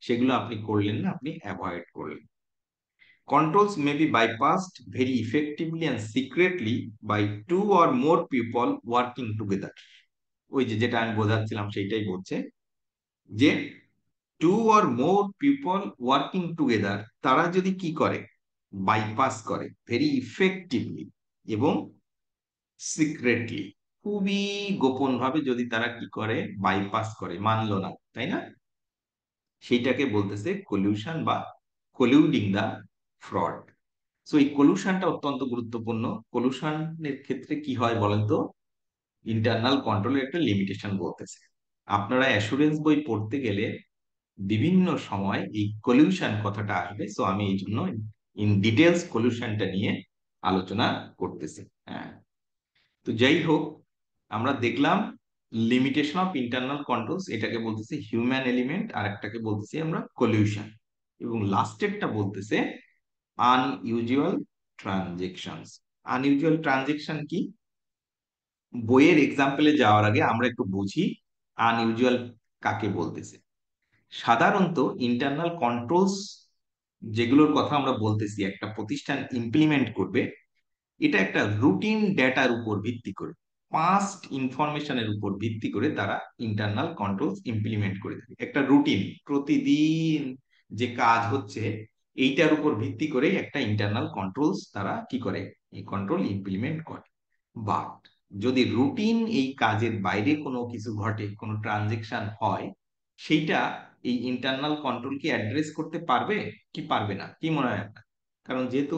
সেগুলো আপনি করলেন না, আপনি অ্যাভয়েড করলেন। Controls may be bypassed very effectively and secretly by 2 or more people working together. ওই যে যেটা আমি বোঝাচ্ছিলাম সেইটাই বলছে যে 2 or more people working together, তারা যদি কি করে, বাইপাস করে ভেরি ইফেক্টিভলি এবং সিক্রেটলি, খুবই গোপন ভাবে যদি তারা কি করে বাইপাস করে, মানলো না, তাই না, সেইটাকে বলতেছে কলিউশন বা কলিউডিং দা ফ্রড। সো এই কলিউশনটা অত্যন্ত গুরুত্বপূর্ণ। কলিউশনের ক্ষেত্রে কি হয় বলেন তো, ইন্টারনাল কন্ট্রোলের একটা লিমিটেশন বলতেছে। আপনারা অ্যাসুরেন্স বই পড়তে গেলে বিভিন্ন সময় এই কলিউশন কথাটা আসবে। সো আমি এই জন্য ইন ডিটেলস কলিউশনটা নিয়ে আলোচনা করতেছি। হ্যাঁ, তো যাই হোক, আমরা দেখলাম লিমিটেশন অফ ইন্টারনাল কন্ট্রোলস, এটাকে বলতেছে হিউম্যান এলিমেন্ট, আর একটাকে বলতেছি আমরা কলিউশন, এবং লাস্টেরটা বলতেছে আনইউজুয়াল ট্রানজেকশনস। আনইউজুয়াল ট্রানজেকশন কি? বইয়ের এক্সাম্পলে যাওয়ার আগে আমরা একটু বুঝি আনইউজুয়াল কাকে বলতেছে। সাধারণত ইন্টারনাল কন্ট্রোলস যেগুলোর কথা আমরা বলতেছি একটা প্রতিষ্ঠান ইমপ্লিমেন্ট করবে, এটা একটা রুটিন ডেটার উপর ভিত্তি করে, পাস্ট ইনফরমেশনের উপর ভিত্তি করে তারা ইন্টারনাল কন্ট্রোলস ইমপ্লিমেন্ট করে থাকে। একটা রুটিন, প্রতিদিন যে কাজ হচ্ছে এইটার উপর ভিত্তি করে একটা ইন্টারনাল কন্ট্রোলস তারা কি করে, এই কন্ট্রোল ইমপ্লিমেন্ট করে। বাট যদি রুটিন এই কাজের বাইরে কোনো কিছু ঘটে, কোনো ট্রানজেকশন হয়, সেইটা এই ইন্টারনাল কন্ট্রোল কি অ্যাড্রেস করতে পারবে কি পারবে না, কি মনে হয় আপনার? কারণ যেহেতু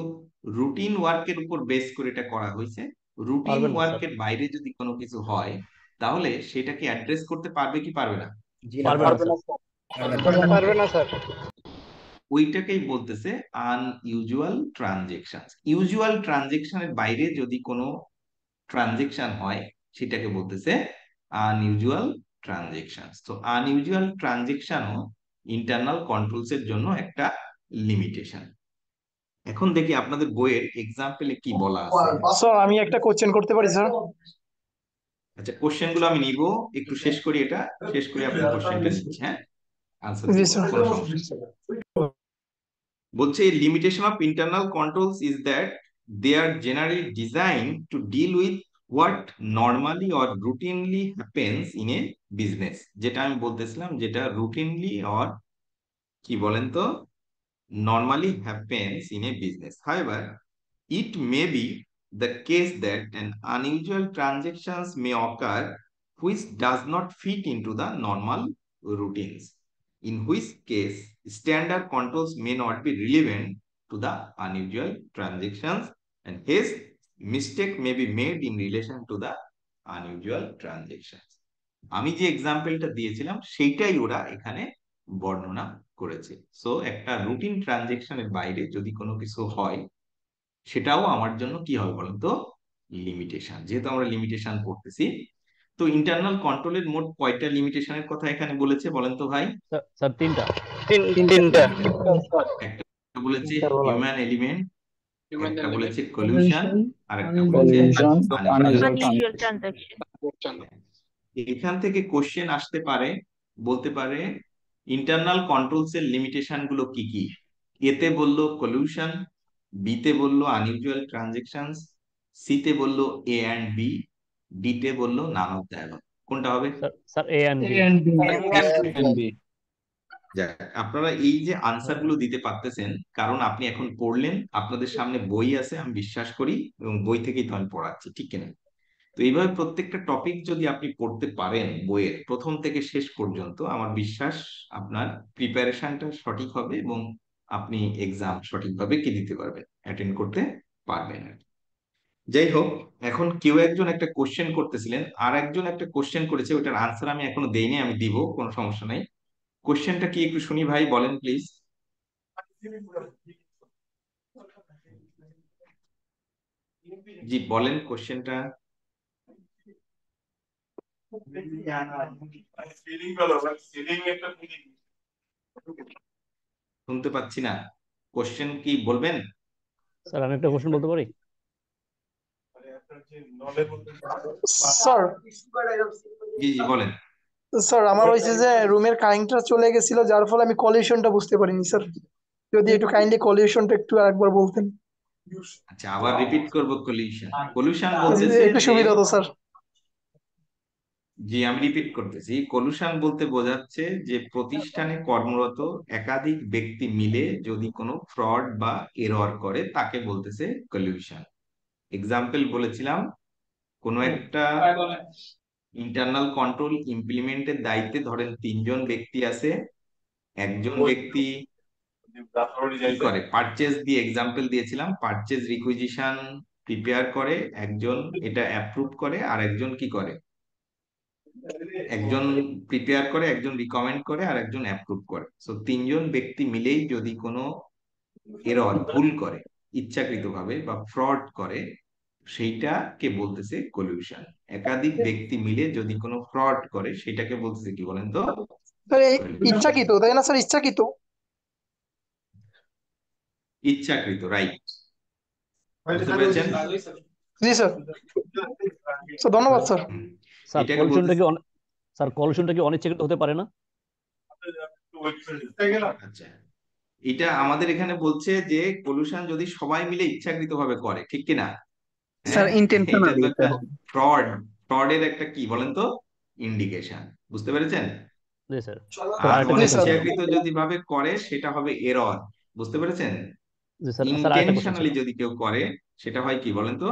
রুটিন ওয়ার্কের উপর বেস করে এটা করা হয়েছে, রুটিন পারবেন না স্যার, ওয়ার্কের বাইরে যদি কোনো কিছু হয় তাহলে সেটাকে অ্যাড্রেস করতে পারবে কি পারবে না? জি না, পারবেন না পারবে না স্যার। স্যার। পারবে না স্যার। ওইটাকেই বলতেছে আনইউজুয়াল ট্রানজেকশন। ইউজুয়াল ট্রানজেকশনের বাইরে যদি কোনো ট্রানজেকশন হয় সেটাকে বলতেছে আনইউজুয়াল ট্রানজেকশন। তো আনইউজুয়াল ট্রানজেকশনও ইন্টারনাল কন্ট্রোলস এর জন্য একটা লিমিটেশন। এখন দেখি আপনাদের বইয়ের এক্সাম্পলে কি বলা আছে। স্যার আমি একটা কোশ্চেন করতে পারি স্যার? আচ্ছা, কোশ্চেন গুলো আমি নিব, একটু শেষ করি, এটা শেষ করে আপনি কোশ্চেনটা নিচ্ছি। হ্যাঁ, আনসার জি দিব, স্যার। কোনো সমস্যা নেই। বলছে limitation of internal controls is that they are generally design to deal with what normally or routinely happens in a business. যেটা আমি বলতেছিলাম, যেটা রুটিনলি অর কি বলেন তো normally happens in a business. However, it may be the case that an unusual transactions may occur which does not fit into the normal routines, in which case standard controls may not be relevant to the unusual transactions, and hence mistake may be made in relation to the unusual transactions. আমি যে এক্সাম্পলটা দিয়েছিলাম সেইটাই ওরা এখানে বর্ণনা করেছে। So একটা routine ট্রানজেকশনের বাইরে যদি কোনো কিছু হয় সেটাও আমার জন্য কি হবে বলেন তো, লিমিটেশন। যেহেতু আমরা লিমিটেশন পড়তেছি, তো ইন্টারনাল কন্ট্রোলের মোট কয়টা লিমিটেশনের কথা এখানে বলেছে বলেন তো ভাই? স্যার তিনটা। তিনটা। একটা বলেছে হিউম্যান এলিমেন্ট, একটা বলেছে কলিউশন, Pollution, আর একটা বলেছে collision, unusual unusual transaction. এখান থেকে কোশ্চেন আসতে পারে, বলতে পারে ইন্টারনাল কন্ট্রোলস এর লিমিটেশন গুলো কি কি। এতে বললো কলিউশন, বিতে বললো আনইউজুয়াল ট্রানজেকশনস, সিতে বললো এ অ্যান্ড বি, ডিতে বললো নান অফ দ্য অ্যাবভ। কোনটা হবে? Sir sir A and B. and B. যাক, আপনারা এই যে আনসার গুলো দিতে পারতেছেন কারণ আপনি এখন পড়লেন, আপনাদের সামনে বই আছে আমি বিশ্বাস করি, এবং বই থেকেই তো আমি পড়াচ্ছি, ঠিক কিনা? তো এইভাবে প্রত্যেকটা টপিক যদি আপনি পড়তে পারেন বইয়ের প্রথম থেকে শেষ পর্যন্ত, আমার বিশ্বাস আপনার প্রিপারেশনটা সঠিক হবে এবং আপনি এক্সাম সঠিকভাবে কি দিতে পারবেন, অ্যাটেন্ড করতে পারবেন আর কি। যাই হোক, এখন কেউ একজন একটা কোশ্চেন করতেছিলেন, আর একজন একটা কোশ্চেন করেছে, ওটার আনসার আমি এখনো দেইনি, আমি দিব, কোনো সমস্যা নাই। কোশ্চেনটা কি একটু শুনি ভাই, বলেন প্লিজ। জি বলেন কোশ্চেনটা। শুনতে পাচ্ছি না, কোশ্চেন কি বলবেন? স্যার আমি একটা কোশ্চেন বলতে পারি? স্যার জি জি বলেন। স্যার আমার হয়েছে যে রুমের কারেন্টটা চলে গেছিল, যার ফলে আমি কলিউশনটা বুঝতে পারিনি স্যার। যদি একটু কাইন্ডলি কলিউশনটা একটু আরেকবার বলতেন। আচ্ছা, আবার রিপিট করব। কলিউশন, কলিউশন বলতেছে একটু যে, সুবিধা হতো স্যার। জি আমি রিপিট করতেছি, কলিউশন বলতে বোঝাচ্ছে যে প্রতিষ্ঠানে কর্মরত একাধিক ব্যক্তি মিলে যদি কোনো ফ্রড বা এরর করে তাকে বলতেছে কলিউশন। এক্সাম্পল বলেছিলাম, কোনো একটা ইন্টারনাল কন্ট্রোল ইমপ্লিমেন্টের দায়িত্বে ধরেন তিনজন ব্যক্তি আছে, একজন ব্যক্তি কি করে, পারচেজ দিয়ে এক্সাম্পল দিয়েছিলাম, পারচেজ রিকুইজিশন প্রিপেয়ার করে একজন, এটা অ্যাপ্রুভ করে, আর একজন কি করে, একজন প্রিপেয়ার করে, একজন রিকমেন্ড করে, আর একজন অ্যাপ্রুভ করে। সো তিনজন ব্যক্তি মিলেই যদি কোনো এরর, ভুল করে ইচ্ছাকৃতভাবে বা ফ্রড করে, সেইটাকে বলতেছে কলিউশন। একাধিক ব্যক্তি মিলে যদি কোনো ফ্রড করে সেটাকে বলতেছে কি বলেন তো? স্যার এই Collusion. ইচ্ছাকৃত তাই না স্যার? ইচ্ছাকৃত। ইচ্ছাকৃত, রাইট। বুঝতে পেরেছেন? জি স্যার। স্যার ধন্যবাদ স্যার। হুম। স্যার এটাকে কলিউশনটা বলতেছে, কি স্যার কলিউশনটা কি অনিচ্ছাকৃত হতে পারে না? আচ্ছা, এটা আমাদের এখানে বলছে যে কলিউশন যদি সবাই মিলে ইচ্ছাকৃত ভাবে করে, ঠিক কিনা? স্যার হ্যাঁ, এটা ইন্টেনশনালি তো একটা ফ্রডের একটা কি বলেন তো ইন্ডিকেশন। বুঝতে পেরেছেন? জি স্যার। আর আরেকটা জি কোশ্চেন স্যার। ছিল। অনিচ্ছাকৃত যদি ভাবে করে সেটা হবে এরর। বুঝতে পেরেছেন? জি স্যার, স্যার আরেকটা কোশ্চেন ছিল। ইন্টেনশনালি যদি কেউ করে সেটা হয় কি বলেন তো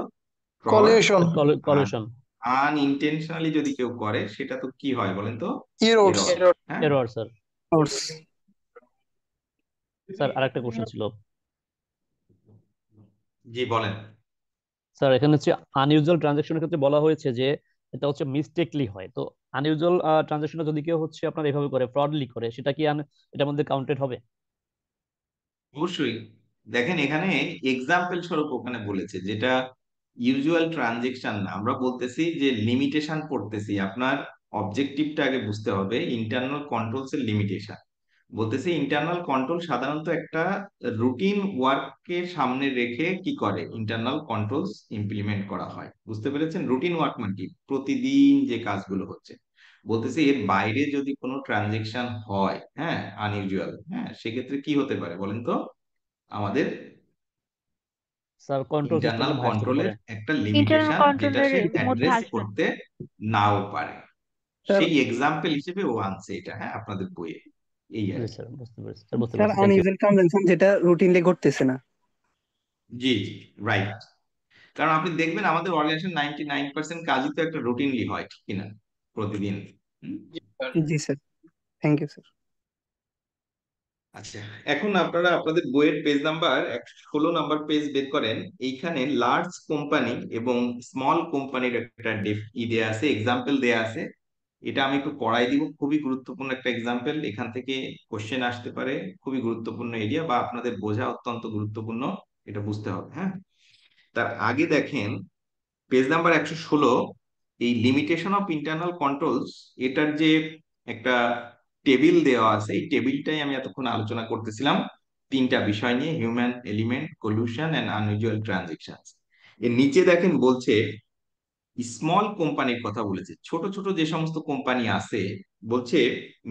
ফ্রড। কলিউশন। আর কলিউশন। আনইনটেনশনালি যদি কেউ করে সেটা তো কি হয় বলেন তো? ইরোডস। এরর। হ্যাঁ, এরর স্যার। স্যার আরেকটা কোশ্চেন ছিল। জি বলেন। স্যার এখানে হচ্ছে আনইউজুয়াল ট্রানজাকশনের ক্ষেত্রে বলা হয়েছে যে এটা হচ্ছে মিস্টেকলি হয়। তো আনইউজুয়াল ট্রানজাকশনে যদি কেউ হচ্ছে আপনার এভাবে করে ফ্রডলি করে, সেটা কি এটার মধ্যে কাউন্টেড হবে? অবশ্যই। দেখেন এখানে এক্সাম্পল স্বরূপ ওখানে বলেছে, যেটা ইউজুয়াল ট্রানজেকশন না, আমরা বলতেছি যে লিমিটেশন পড়তেছি। আপনার অবজেক্টিভটা আগে বুঝতে হবে, ইন্টারনাল কন্ট্রোলস এর লিমিটেশন। বলতেছি ইন্টারনাল কন্ট্রোল সাধারণত একটা রুটিন ওয়ার্ককে সামনে রেখে কি করে, ইন্টারনাল কন্ট্রোলস ইমপ্লিমেন্ট করা হয়। বুঝতে পেরেছেন? রুটিন ওয়ার্ক মানে কি, প্রতিদিন যে কাজগুলো হচ্ছে। বলতেছি এর বাইরে যদি কোনো ট্রানজেকশন হয়, হ্যাঁ, আনইউজুয়াল, হ্যাঁ, সেক্ষেত্রে কি হতে পারে বলেন তো? আমাদের স্যার কন্ট্রোল ইন্টারনাল সিস্টেমটা ভাইলেট করতে কন্ট্রোলের পারে। একটা ইন্টারনাল লিমিটেশন যেটা কন্ট্রোলের সে মধ্যে অ্যাড্রেস আসবে না। করতে নাও পারে। স্যার সেই এক্সাম্পল হিসেবে ও আনছে এটা, হ্যাঁ, আপনাদের বইয়ে। এই আর জি কি। স্যার, বুঝতে পেরেছি স্যার, বুঝতে স্যার পেরেছি, থ্যাংক ইউ। আনইউজুয়াল ট্রানজাকশন যেটা রুটিনলি ঘটতেছে না। জি জি, রাইট। কারণ আপনি দেখবেন আমাদের অর্গানাইজেশন 99% কাজই তো একটা রুটিনলি হয়, ঠিক কিনা, প্রতিদিন। হুম? জি স্যার, থ্যাংক ইউ স্যার। আচ্ছা, এখন আপনারা আপনাদের বইয়ের পেজ নাম্বার 116 নাম্বার পেজ বের করেন। এইখানে লার্জ কোম্পানি এবং স্মল কোম্পানির একটা দেয়া আছে, এক্সাম্পল দেয়া আছে। এটা আমি একটু পড়াই দিব, খুবই গুরুত্বপূর্ণ একটা এক্সাম্পল। এখান থেকে কোশ্চেন আসতে পারে, খুবই গুরুত্বপূর্ণ এরিয়া, বা আপনাদের বোঝা অত্যন্ত গুরুত্বপূর্ণ, এটা বুঝতে হবে। হ্যাঁ, তার আগে দেখেন পেজ নাম্বার 116, এই লিমিটেশন অফ ইন্টারনাল কন্ট্রোলস, এটার যে একটা টেবিল দেওয়া আছে, এই টেবিলটাই আমি এতক্ষণ আলোচনা করতেছিলাম তিনটা বিষয় নিয়ে, human element, collusion and unusual transaction. এর নিচে দেখেন বলছে স্মল কোম্পানির কথা বলেছে, ছোট ছোট যে সমস্ত কোম্পানি আছে, বলছে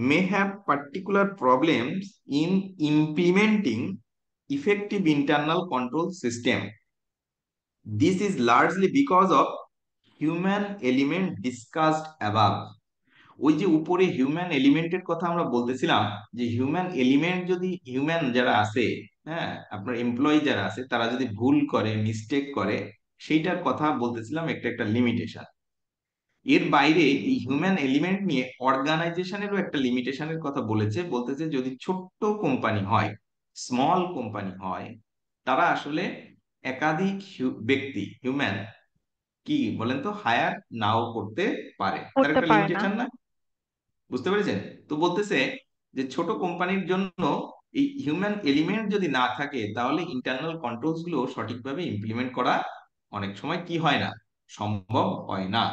may have particular problems in implementing effective internal control system. This is largely because of human element discussed above. ওই যে উপরে হিউম্যান এলিমেন্টের কথা আমরা বলতেছিলাম, যে হিউম্যান এলিমেন্ট যদি, হিউম্যান যারা আছে, হ্যাঁ, আপনার এমপ্লয়ি যারা আছে, তারা যদি ভুল করে, মিস্টেক করে, সেইটার কথা বলতেছিলাম, একটা একটা লিমিটেশন। এর বাইরে এই হিউম্যান এলিমেন্ট নিয়ে অর্গানাইজেশনেরও একটা লিমিটেশনের কথা বলেছে। বলতেছে যদি ছোট্ট কোম্পানি হয়, স্মল কোম্পানি হয়, তারা আসলে একাধিক ব্যক্তি, হিউম্যান, কি বলেন তো, হায়ার নাও করতে পারে। তার করতে একটা পারে না। লিমিটেশন না? বুঝতে পেরেছেন? তো বলতেছে যে ছোট কোম্পানির জন্য এই হিউম্যান এলিমেন্ট যদি না থাকে, তাহলে ইন্টারনাল কন্ট্রোলস গুলো সঠিকভাবে ইমপ্লিমেন্ট করা অনেক সময় কি হয় না, সম্ভব হয় না।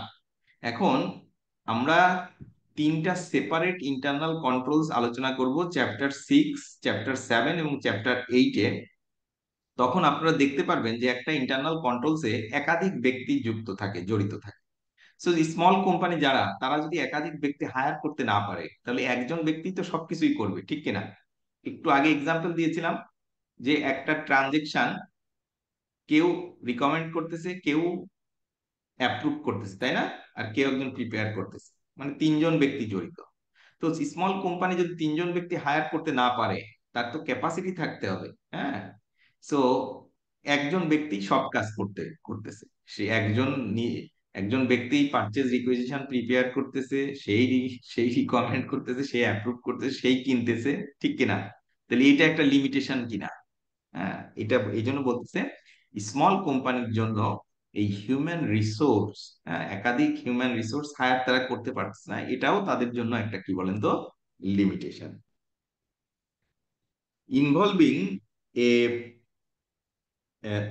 এখন আমরা তিনটা সেপারেট ইন্টারনাল কন্ট্রোলস আলোচনা করব, চ্যাপ্টার 6, চ্যাপ্টার 7 এবং চ্যাপ্টার 8-এ। তখন আপনারা দেখতে পারবেন যে একটা ইন্টারনাল কন্ট্রোলসে একাধিক ব্যক্তি যুক্ত থাকে, জড়িত থাকে। সো স্মল কোম্পানি যারা, তারা যদি একাধিক ব্যক্তি হায়ার করতে না পারে, তাহলে একজন ব্যক্তি তো সবকিছুই করবে, ঠিক কিনা? একটু আগে এক্সাম্পল দিয়েছিলাম যে একটা ট্রানজেকশন কেউ রিকমেন্ড করতেছে, কেউ অ্যাপ্রুভ করতেছে, তাই না? আর কেউ একজন প্রিপেয়ার করতেছে, মানে তিনজন ব্যক্তি জড়িত। তো স্মল কোম্পানি যদি তিনজন ব্যক্তি হায়ার করতে না পারে, তার তো ক্যাপাসিটি থাকতে হবে, হ্যাঁ। সো একজন ব্যক্তি সব কাজ করতেছে, সে একজন একজন ব্যক্তি পারচেজ রিকুইজিশন প্রিপেয়ার করতেছে, সেই রিকমেন্ড করতেছে, সেই অ্যাপ্রুভ করতেছে, সেই কিনতেছে, ঠিক কিনা? তাহলে এটা একটা লিমিটেশন কিনা? হ্যাঁ, এটা এই জন্য বলতেছে স্মল কোম্পানির জন্য এই হিউম্যান রিসোর্স, একাধিক হিউম্যান রিসোর্স হায়ার তারা করতে পারতেছে না, এটাও তাদের জন্য একটা কি বলেন তো লিমিটেশন। ইনভলভিং এ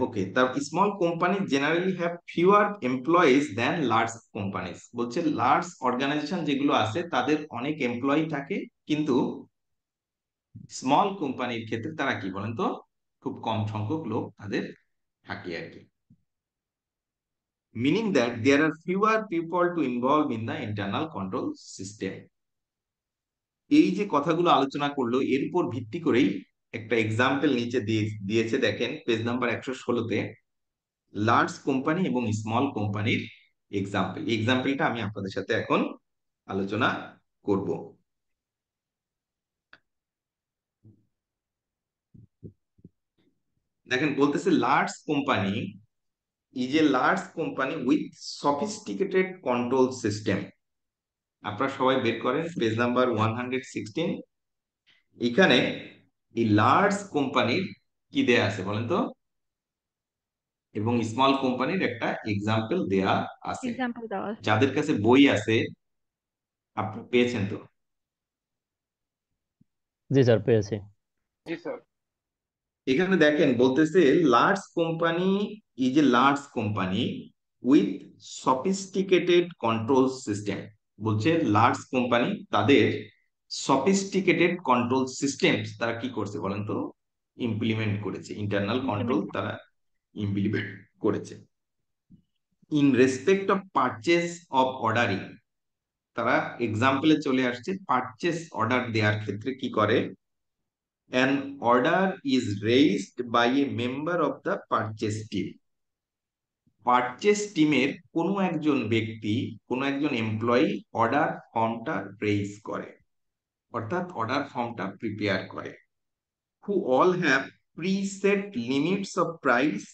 ওকে, তার small company generally have fewer employees than large companies. বলছে লার্জ অর্গানাইজেশন যেগুলো আছে তাদের অনেক এমপ্লয়ি থাকে, কিন্তু স্মল কোম্পানির ক্ষেত্রে তারা কি বলেন তো খুব কম সংখ্যক লোক তাদের থাকে আর কি। Meaning that there are fewer people to involve in the internal control system. এই যে কথাগুলো আলোচনা করলো এর উপর ভিত্তি করেই একটা এক্সাম্পল নিচে দিয়েছে, দেখেন পেজ নাম্বার 116-তে লার্জ কোম্পানি এবং স্মল কোম্পানির এক্সাম্পল। এক্সাম্পলটা আমি আপনাদের সাথে এখন আলোচনা করব। দেখেন বলতেছে large company is a large company with sophisticated control system. আপনারা সবাই বের করেন পেজ নাম্বার 116। এখানে এই লার্জ কোম্পানির কি দেয়া আছে বলেন তো, এবং স্মল কোম্পানির একটা এক্সাম্পল দেয়া আছে। এক্সাম্পল দেওয়া আছে। যাদের কাছে বই আছে আপনারা পেয়েছেন তো? জি স্যার, পেয়েছি। জি স্যার। এখানে দেখেন বলতেছে large company is a large company with sophisticated control system. বলছে লার্জ কোম্পানি তাদের সফিস্টিকেটেড কন্ট্রোল সিস্টেম তারা কি করছে বলেন তো ইমপ্লিমেন্ট করেছে, ইন্টারনাল কন্ট্রোল তারা ইমপ্লিমেন্ট করেছে। In respect of purchase of ordering, তারা এক্সাম্পলে চলে আসছে পারচেজ অর্ডার দেওয়ার ক্ষেত্রে কি করে, an order is raised by a member of the purchase team. Purchase টিমের কোনো একজন ব্যক্তি, কোনো একজন এমপ্লয়ি অর্ডার ফর্মটা রেইজ করে, অর্থাৎ অর্ডার ফর্মটা প্রিপেয়ার করে। who all have preset limits of price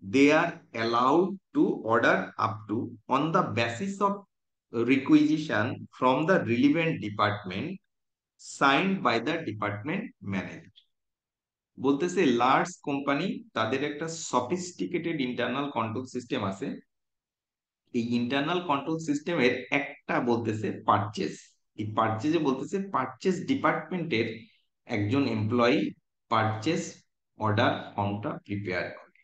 they are allowed to order up to on the basis of requisition from the relevant department signed by the department manager. বলতেছে large company তাদের একটা sophisticated internal control system আছে। এই internal control সিস্টেমের একটা বলতেছে purchase. এই পারচেজে বলতেছে পারচেজ ডিপার্টমেন্টের একজন এমপ্লয়ি পারচেজ অর্ডার ফর্মটা প্রিপেয়ার করে।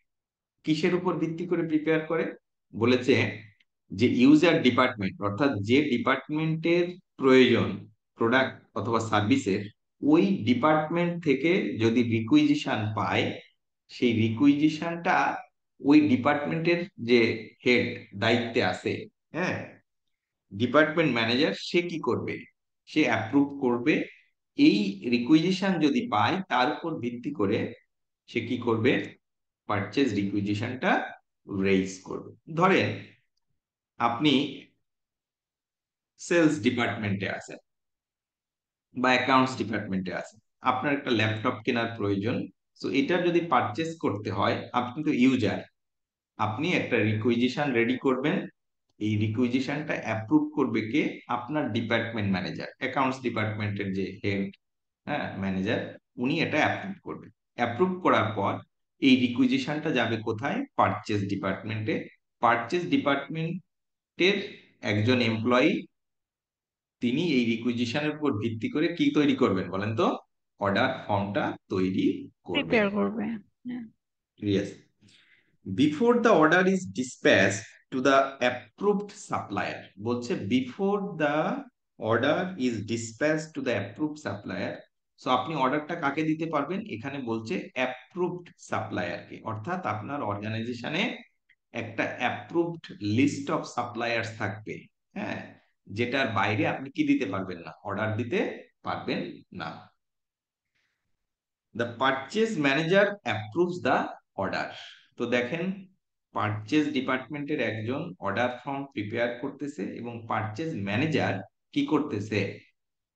কিসের উপর ভিত্তি করে প্রিপেয়ার করে বলেছে, যে ইউজার ডিপার্টমেন্ট অর্থাৎ যে ডিপার্টমেন্টের প্রয়োজন প্রোডাক্ট অথবা সার্ভিসের, ওই ডিপার্টমেন্ট থেকে যদি রিকুইজিশন পায়, সেই রিকুইজিশনটা ওই ডিপার্টমেন্টের যে হেড দায়িত্বে আছে, হ্যাঁ ডিপার্টমেন্ট ম্যানেজার, সে কি করবে, সে অ্যাপ্রুভ করবে। এই রিকুইজিশন যদি পায় তার উপর ভিত্তি করে সে কি করবে, পারচেজ রিকুইজিশনটা রেইজ করবে। ধরেন আপনি সেলস ডিপার্টমেন্টে আছেন বা অ্যাকাউন্টস ডিপার্টমেন্টে আছেন, আপনার একটা ল্যাপটপ কেনার প্রয়োজন। তো এটা যদি পারচেজ করতে হয়, আপনি তো ইউজার, আপনি একটা রিকুইজিশন রেডি করবেন। এই রিকুইজিশনটা অ্যাপ্রুভ করবে কে, আপনার ডিপার্টমেন্ট ম্যানেজার, অ্যাকাউন্টস ডিপার্টমেন্টের যে হেড, হ্যাঁ ম্যানেজার, উনি এটা অ্যাপ্রুভ করবেন। অ্যাপ্রুভ করার পর এই রিকুইজিশনটা যাবে কোথায়, পারচেজ ডিপার্টমেন্টে। পারচেজ ডিপার্টমেন্টের একজন এমপ্লয়ি তিনি এই রিকুইজিশনের উপর ভিত্তি করে কি তৈরি করবেন বলেন তো, অর্ডার ফর্মটা তৈরি করবেন, প্রিপেয়ার করবে। Yes. Before the order is dispatch to the approved supplier. বলছে before the order is dispatch to the approved supplier. So আপনি অর্ডারটা কাকে দিতে পারবেন, এখানে বলছে অ্যাপ্রুভড সাপ্লায়ারকে, অর্থাৎ আপনার অর্গানাইজেশনে একটা অ্যাপ্রুভড লিস্ট অফ সাপ্লায়ার্স থাকবে, হ্যাঁ যেটার বাইরে আপনি কি দিতে পারবেন না, অর্ডার দিতে পারবেন না। The purchase manager approves the order. তো দেখেন পারচেজ ডিপার্টমেন্টের একজন অর্ডার ফর্ম প্রিপেয়ার করতেছে এবং পারচেজ ম্যানেজার কি করতেছে,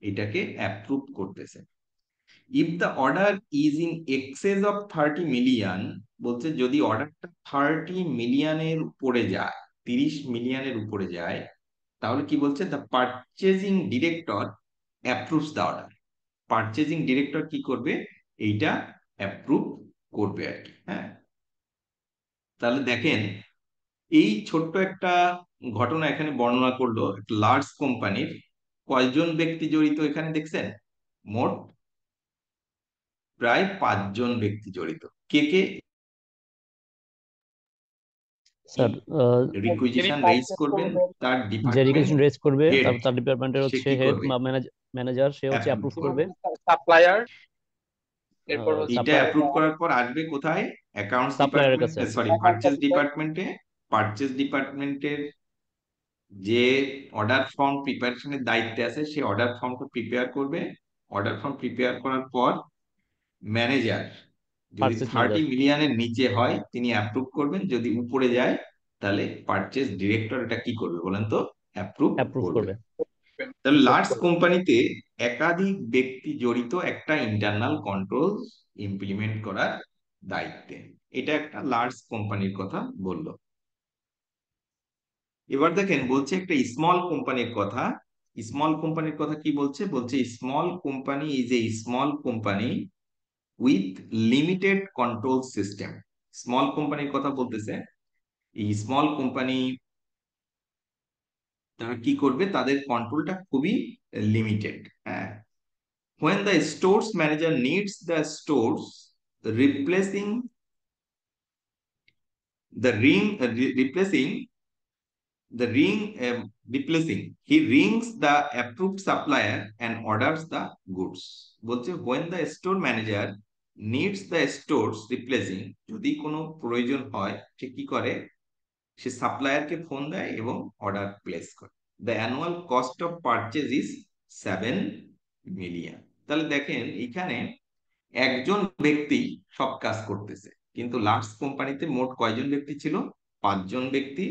এটাকে অ্যাপ্রুভ করতেছে। If the order is in access of 30 million, বলছে যদি অর্ডারটা 30 মিলিয়নের উপরে যায়, 30 মিলিয়নের উপরে যায়, তাহলে কি বলছে, the purchasing director approves the order. Purchasing director কি করবে, এইটা অ্যাপ্রুভ করবে আর কি। হ্যাঁ, তাহলে দেখেন এই ছোট্ট একটা ঘটনা এখানে বর্ণনা করলো একটা লার্জ কোম্পানির। কয়জন ব্যক্তি জড়িত এখানে দেখছেন? মোট প্রায় 5জন ব্যক্তি জড়িত। কে কে স্যার রিকুইজিশন রেজ করবেন, তার যে ডিপার্টমেন্ট রিকোয়েশন রেজ করবে, হেড তারপর তার ডিপার্টমেন্টের সে হচ্ছে কি হেড করবে, বা ম্যানেজার, সে হচ্ছে অ্যাপ্রুভ অ্যাপ্রুভ করবে। সাপ্লায়ার, এরপর এটা সাপ্লায়ার অ্যাপ্রুভ করার পর আসবে কোথায়? অ্যাকাউন্টস সাপ্লায়ারের ডিপার্টমেন্ট, কাছে। সরি পারচেজ ডিপার্টমেন্টে। পারচেজ ডিপার্টমেন্টের যে অর্ডার ফর্ম প্রিপারেশনের দায়িত্বে আছে সে অর্ডার ফর্মটা প্রিপেয়ার করবে। অর্ডার ফর্ম প্রিপেয়ার করার পর ম্যানেজার যদি পার্চেস 30 মিলিয়নের নিচে হয় তিনি অ্যাপ্রুভ করবেন, যদি উপরে যায় তাহলে পারচেজ ডিরেক্টর এটা কি করবে বলেন তো? অ্যাপ্রুভ অ্যাপ্রুভ করবে। করবে। তাহলে লার্জ কোম্পানিতে একাধিক ব্যক্তি জড়িত একটা ইন্টারনাল কন্ট্রোল ইমপ্লিমেন্ট করার দায়িত্বে। এটা একটা লার্জ কোম্পানির কথা বললো। এবার দেখেন বলছে একটা স্মল কোম্পানির কথা। স্মল কোম্পানির কথা কি বলছে? বলছে small company is a small company with limited control system. Small কোম্পানির কথা বলতেছে। এই স্মল কোম্পানি তারা কি করবে, তাদের কন্ট্রোলটা খুবই লিমিটেড। হ্যাঁ, when the stores manager needs the stores replacing the ring replacing the ring replacing, he rings the approved supplier and orders the goods। বলছে when the store manager needs the stores replacing, যদি কোনো প্রয়োজন হয় সে কি করে, সে সাপ্লায়ারকে phone দেয় এবং order place করে। The annual cost of purchase is 7 million. তাহলে দেখেন এখানে একজন ব্যক্তি সব কাজ করতেছে, কিন্তু লার্জ কোম্পানিতে মোট কয়জন ব্যক্তি ছিল? 5জন ব্যক্তি।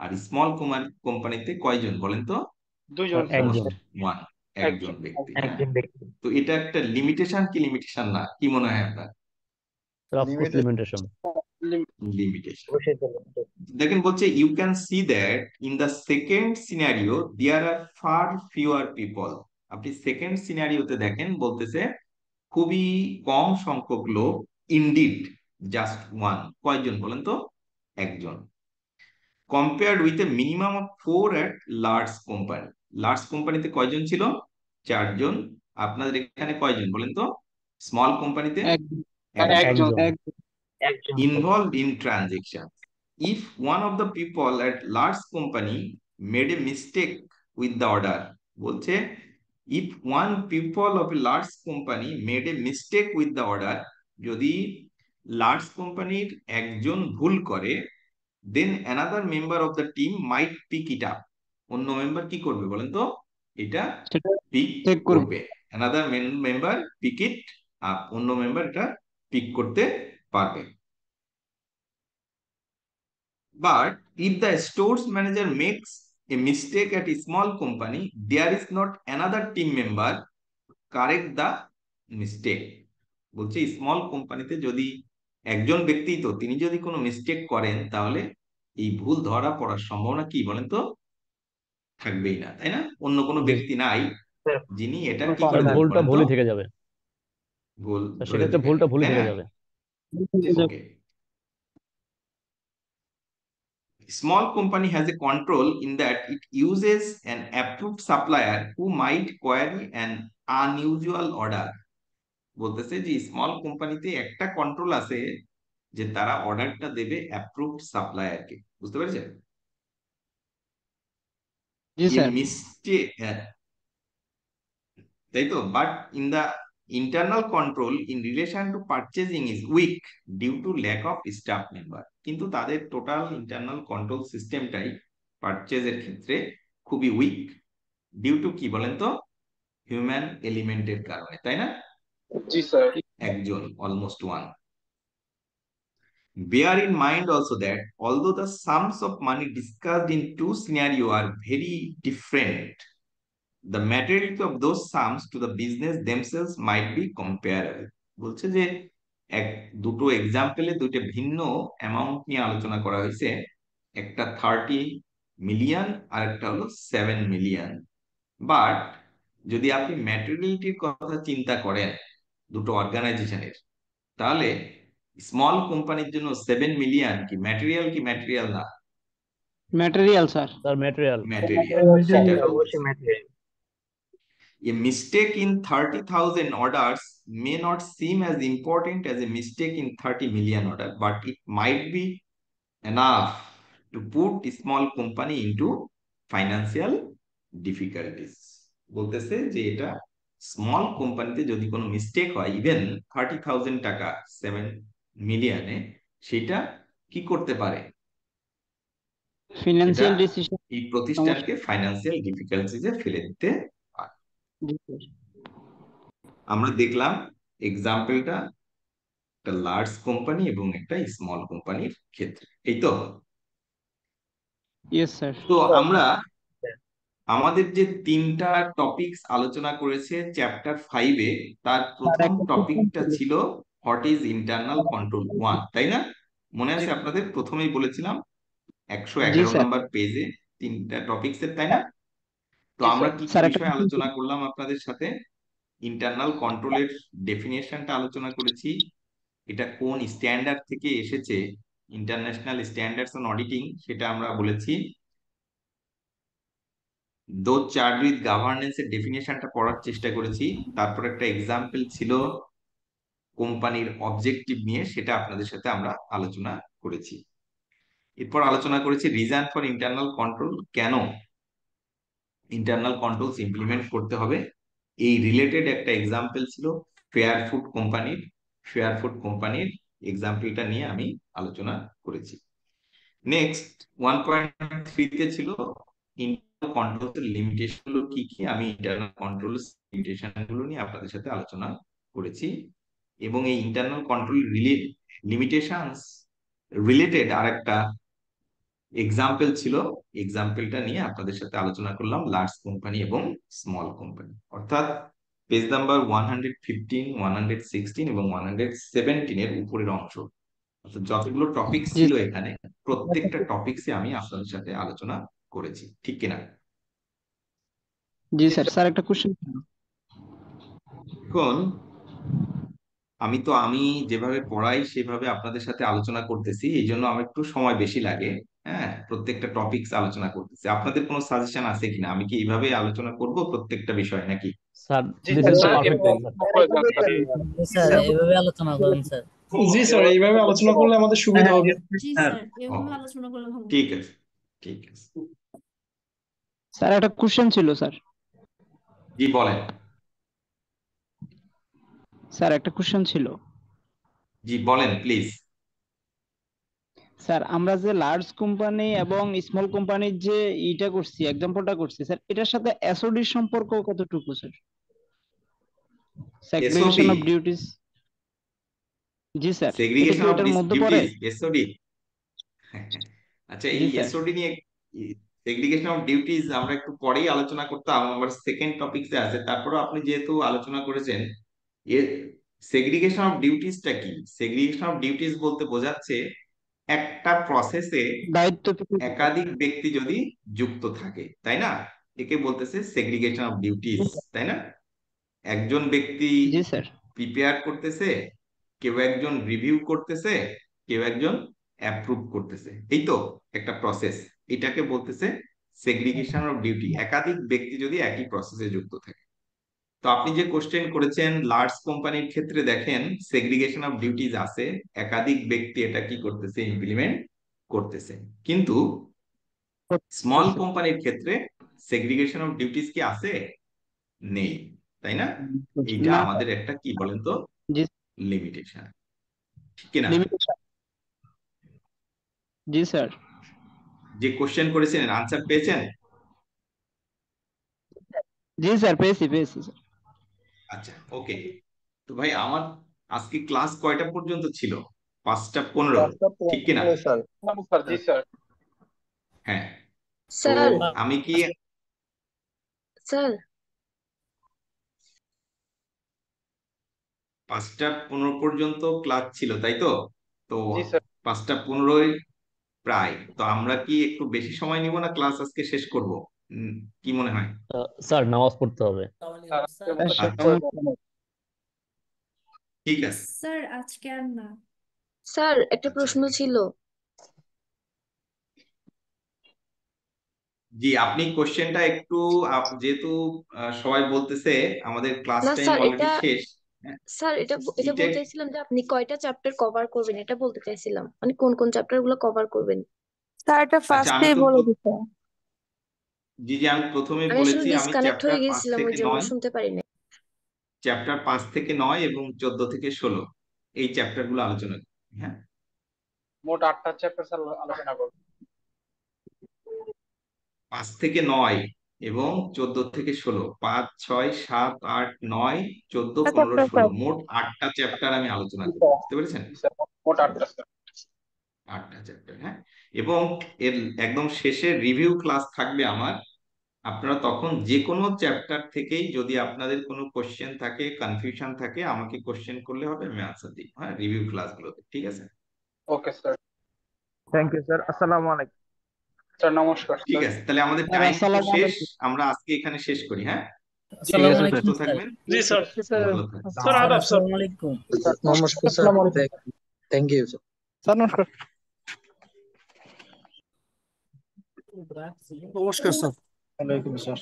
আর স্মল কোম্পানিতে কয়জন বলেন তো? দুইজন, একজন। ওয়ান, একজন ব্যক্তি। হ্যাঁ, একজন ব্যক্তি। তো এটা একটা লিমিটেশন কি লিমিটেশন না, কি মনে হয় আপনার? Of course limitation. লিমিটেশন। দেখেন বলছে you can see that in the second scenario there are far fewer people. আপনি সেকেন্ড সিনারিওতে দেখেন বলতেছে খুবই কম সংখ্যক লোক, ইনডিড জাস্ট ওয়ান। কয়জন বলেন তো? একজন। Compared with a minimum of 4 at large company. Large কোম্পানিতে কয়জন ছিল? 4জন। আপনাদের এখানে কয়জন বলেন তো? স্মল কোম্পানিতে একজন। involved in transaction. If one of the people at large company made a mistake with the order, বলছে if one people of a large company made a mistake with the order, যদি large কোম্পানির একজন ভুল করে, then another member of the team might pick it up। অন্য member কি করবে বলেন তো? এটা পিক করবে। another member pick it up, অন্য মেম্বার এটা পিক করতে পারবে। But if the stores manager makes a mistake at a small company, there is not another team member correct the mistake। বলছে স্মল কোম্পানিতে যদি একজন ব্যক্তি, তো তিনি যদি কোনো মিস্টেক করেন তাহলে এই ভুল ধরা পড়ার সম্ভাবনা কি বলেন তো? থাকবেই না, তাই না? অন্য কোনো ব্যক্তি নাই যিনি এটা কি করে দেবেন ভুলটা বলেন তো? ভুলই থেকে যাবে। ভুল ধরে সেক্ষেত্রে দেবেন, ভুলটা ভুলই তাই থেকে না? যাবে। ওকে। Small company has a control in that it uses an approved supplier who might query an unusual order। বলতেছে যে স্মল কোম্পানিতে একটা কন্ট্রোল আছে যে তারা অর্ডারটা দেবে অ্যাপ্রুভড সাপ্লায়ারকে। বুঝতে পেরেছেন? মিস্টেক, তাই তো। But in the internal control in relation to purchasing is weak due to lack of staff member. কিন্তু তাদের টোটাল ইন্টারনাল কন্ট্রোল সিস্টেমটাই পারচেজের ক্ষেত্রে খুবই উইক। ডিউ টু কি বলেন তো? হিউম্যান এলিমেন্টের কারণে, তাই না? জি স্যার। একজন, almost one. Bear in mind also that although the sums of money discussed in two scenarios are very different, the materiality of those sums to the business themselves might be comparable। বলছে যে দুটো এক্সাম্পলে দুটো ভিন্ন amount নিয়ে আলোচনা করা হয়েছে, একটা 30 মিলিয়ন আর একটা হলো 7 মিলিয়ন। বাট যদি আপনি ম্যাটেরিয়ালিটির কথা চিন্তা করেন দুটো অর্গানাইজেশনের, তাহলে স্মল কোম্পানির জন্য 7 মিলিয়ন কি ম্যাটেরিয়াল না? Material sir. Sir material. Material. সেটা বলতেছি। A mistake in 30,000 orders may not seem as important as a mistake in 30 million order, but it might be enough to put a small company into financial difficulties. বলতেছে যে এটা small কোম্পানিতে যদি কোনো mistake হয় even 30,000 টাকা 7 মিলিয়নে, সেটা কি করতে পারে? ফিনান্সিয়াল এটা ডিসিশন। এই প্রতিষ্ঠানকে ফাইন্যান্সিয়াল ডিফিকাল্টিজে ফেলে দিতে পারে। আমরা দেখলাম এক্সাম্পলটা একটা লার্জ কোম্পানি এবং একটা স্মল কোম্পানির ক্ষেত্রে, এই তো। Yes sir. তো আমরা আমাদের যে 3টা টপিকস আলোচনা করেছে চ্যাপ্টার 5-এ, তার প্রথম টপিকটা ছিল হোয়াট ইজ ইন্টারনাল কন্ট্রোল 1, তাই না? মনে আছে আপনাদের? প্রথমেই বলেছিলাম 111 নম্বর পেজে 3টা টপিকসের, তাই না? তো আমরা কি কি বিষয়ে আলোচনা করলাম আপনাদের সাথে? ইন্টারনাল কন্ট্রোলের ডেফিনেশনটা আলোচনা করেছি, এটা কোন স্ট্যান্ডার্ড থেকে এসেছে, ইন্টারন্যাশনাল স্ট্যান্ডার্ডস অন অডিটিং, সেটা আমরা বলেছি। দো চার্জ উইথ গভর্নেন্স এর ডেফিনেশনটা পড়ার চেষ্টা করেছি। তারপর একটা এক্সাম্পল ছিল কোম্পানির অবজেক্টিভ নিয়ে, সেটা আপনাদের সাথে আমরা আলোচনা করেছি। এরপর আলোচনা করেছি রিজন ফর ইন্টারনাল কন্ট্রোল, কেন ইন্টারনাল কন্ট্রোলস ইমপ্লিমেন্ট করতে হবে। এই রিলেটেড একটা এক্সাম্পল ছিল ফেয়ার ফুড কোম্পানির এক্সাম্পলটা নিয়ে আমি আলোচনা করেছি। নেক্সট 1.3-তে ছিল ইন্টারনাল কন্ট্রোলস এর লিমিটেশন গুলো কি কি, আমি ইন্টারনাল কন্ট্রোলস লিমিটেশন গুলো নিয়ে আপনাদের সাথে আলোচনা করেছি। এবং এই ইন্টারনাল কন্ট্রোল লিমিটেশনস রিলেটেড আরেকটা এক্সাম্পল ছিল, এক্সাম্পলটা নিয়ে আপনাদের সাথে আলোচনা করলাম লার্জ কোম্পানি এবং স্মল কোম্পানি। অর্থাৎ পেজ নাম্বার 115, 116 এবং 117 এর উপরের অংশ, অর্থাৎ যতগুলো টপিকস ছিল এখানে, প্রত্যেকটা টপিকসে আমি আপনাদের সাথে আলোচনা করেছি, ঠিক কিনা? জি স্যার। স্যার একটা কোশ্চেন। এখন আমি যেভাবে পড়াই সেভাবে আপনাদের সাথে আলোচনা করতেছি, এই জন্য আমার একটু সময় বেশি লাগে। হ্যাঁ, প্রত্যেকটা টপিকস আলোচনা করতেছি। আপনাদের কোনো সাজেশন আছে কিনা? আমি কি এইভাবে আলোচনা করব প্রত্যেকটা বিষয় নাকি? Sir this is the perfect time sir. Sir এভাবে আলোচনা করেন স্যার। জি স্যার, এইভাবে আলোচনা করলে আমাদের সুবিধা হবে। জি স্যার, এভাবে আলোচনা করলে ভালো। ঠিক আছে, ঠিক আছে। স্যার একটা কোশ্চেন ছিল স্যার। জি বলেন। স্যার একটা কোশ্চেন ছিল। জি বলেন প্লিজ। স্যার আমরা যে লার্জ কোম্পানি এবং স্মল কোম্পানির যে ইটা করছি, এক্সাম্পলটা করছি স্যার, এটার সাথে এসওডি সম্পর্ক কতটুকু sir? Segregation of duties. G sir, segregation of এটার মধ্যে পড়ে? Duties, SOD. আচ্ছা, এই এসওডি নিয়ে, সেগ্রিগেশন অফ ডিউটিস আমরা একটু পরেই আলোচনা করতাম, আমার সেকেন্ড টপিকসে আছে। তারপরে আপনি যেহেতু আলোচনা করেছেন, সেগ্রিগেশন অফ ডিউটিসটা কি? সেগ্রিগেশন অফ ডিউটিস বলতে বোঝাচ্ছে একটা প্রসেসে একাধিক ব্যক্তি যদি যুক্ত থাকে, তাই না? একে বলতেছে সেগ্রিগেশন অফ ডিউটিস, তাই না? একজন ব্যক্তি প্রিপেয়ার করতেছে, কেউ একজন রিভিউ করতেছে, কেউ একজন অ্যাপ্রুভ করতেছে, এই তো একটা প্রসেস। এটাকে বলতেছে সেগ্রিগেশন অফ ডিউটি, একাধিক ব্যক্তি যদি একই প্রসেসে যুক্ত থাকে। তো আপনি যে কোশ্চেন করেছেন লার্জ কোম্পানির ক্ষেত্রে, দেখেন সেগ্রিগেশন অফ ডিউটিজ আছে, একাধিক ব্যক্তি এটা কি করতেছে, ইমপ্লিমেন্ট করতেছে। কিন্তু স্মল কোম্পানির ক্ষেত্রে সেগ্রিগেশন অফ ডিউটিস কি আছে? নেই, তাই না? এইটা আমাদের একটা কি বলেন তো, লিমিটেশন, ঠিক কিনা? জি স্যার। যে কোশ্চেন করেছেন আনসার পেয়েছেন? জি স্যার, পেয়েছি স্যার। আচ্ছা, ওকে। তো ভাই আমার আজকে ক্লাস কয়টা পর্যন্ত ছিল? 5:15, ঠিক কিনা? জি স্যার। হ্যাঁ। স্যার। আমি কি স্যার 5:15 পর্যন্ত ক্লাস ছিল, তাই তো? তো 5:15 প্রায়। তো আমরা কি একটু বেশি সময় নিব না ক্লাস আজকে শেষ করব? কি মনে হয়? স্যার নামাজ পড়তে হবে। আচ্ছা ঠিক আছে। স্যার আজকে আর না। স্যার একটা প্রশ্ন ছিল। জি, আপনি কোশ্চেনটা একটু যেহেতু সবাই বলতেছে আমাদের ক্লাস না টাইম স্যার, অলরেডি এটা শেষ। হ্যাঁ, স্যার এটা এটা বলতে চাইছিলাম যে আপনি কয়টা চ্যাপ্টার কভার করবেন, এটা বলতে চাইছিলাম, মানে কোন কোন চ্যাপ্টার গুলো কভার করবেন। স্যার এটা আচ্ছা আমি ফার্স্টেই তো বলে দিতে। জি জি আমি প্রথমেই আমি আসলে বলেছি আমি ডিসকানেক্ট চ্যাপ্টার হয়ে 5 গেছিলাম, ওই থেকে জন্য 9, শুনতে পারিনি। চ্যাপ্টার 5 থেকে 9 এবং 14 থেকে 16 এই চ্যাপ্টার গুলো আলোচনা করি। হ্যাঁ, মোট 8টা চ্যাপ্টার আলোচনা করব। 5 থেকে 9 এবং 14 থেকে 16, 5, 6, 7, 8, 9, 14, 15, 16 মোট 8টা চ্যাপ্টার আমি আলোচনা করি। বুঝতে পেরেছেন? মোট 8টা স্যার। 8টা চ্যাপ্টার। হ্যাঁ, এবং এর একদম শেষে রিভিউ ক্লাস থাকবে আমার। আপনারা তখন যে কোনো চ্যাপ্টার থেকেই যদি আপনাদের কোনো কোশ্চেন থাকে, কনফিউশন থাকে, আমাকে কোশ্চেন করলে হবে, আমি আনসার দিই। হ্যাঁ, রিভিউ ক্লাসগুলোতে। ঠিক আছে? Okay sir. Thank you sir. আসসালামু আলাইকুম স্যার নমস্কার। ঠিক আছে, তাহলে আমাদের স্যার টাইম তো আসসালামু শেষ, আলাইকুম। আমরা আজকে এখানে শেষ করি। হ্যাঁ, আসসালামু সুস্থ আলাইকুম স্যার। থাকবেন, জি স্যার। ভালো থাকবেন। স্যার আদাব স্যার। আসসালামু আলাইকুম। নমস্কার sir, thank you sir. Sir নমস্কার। নমস্কার স্যার। ওয়ালাইকুম স্যার।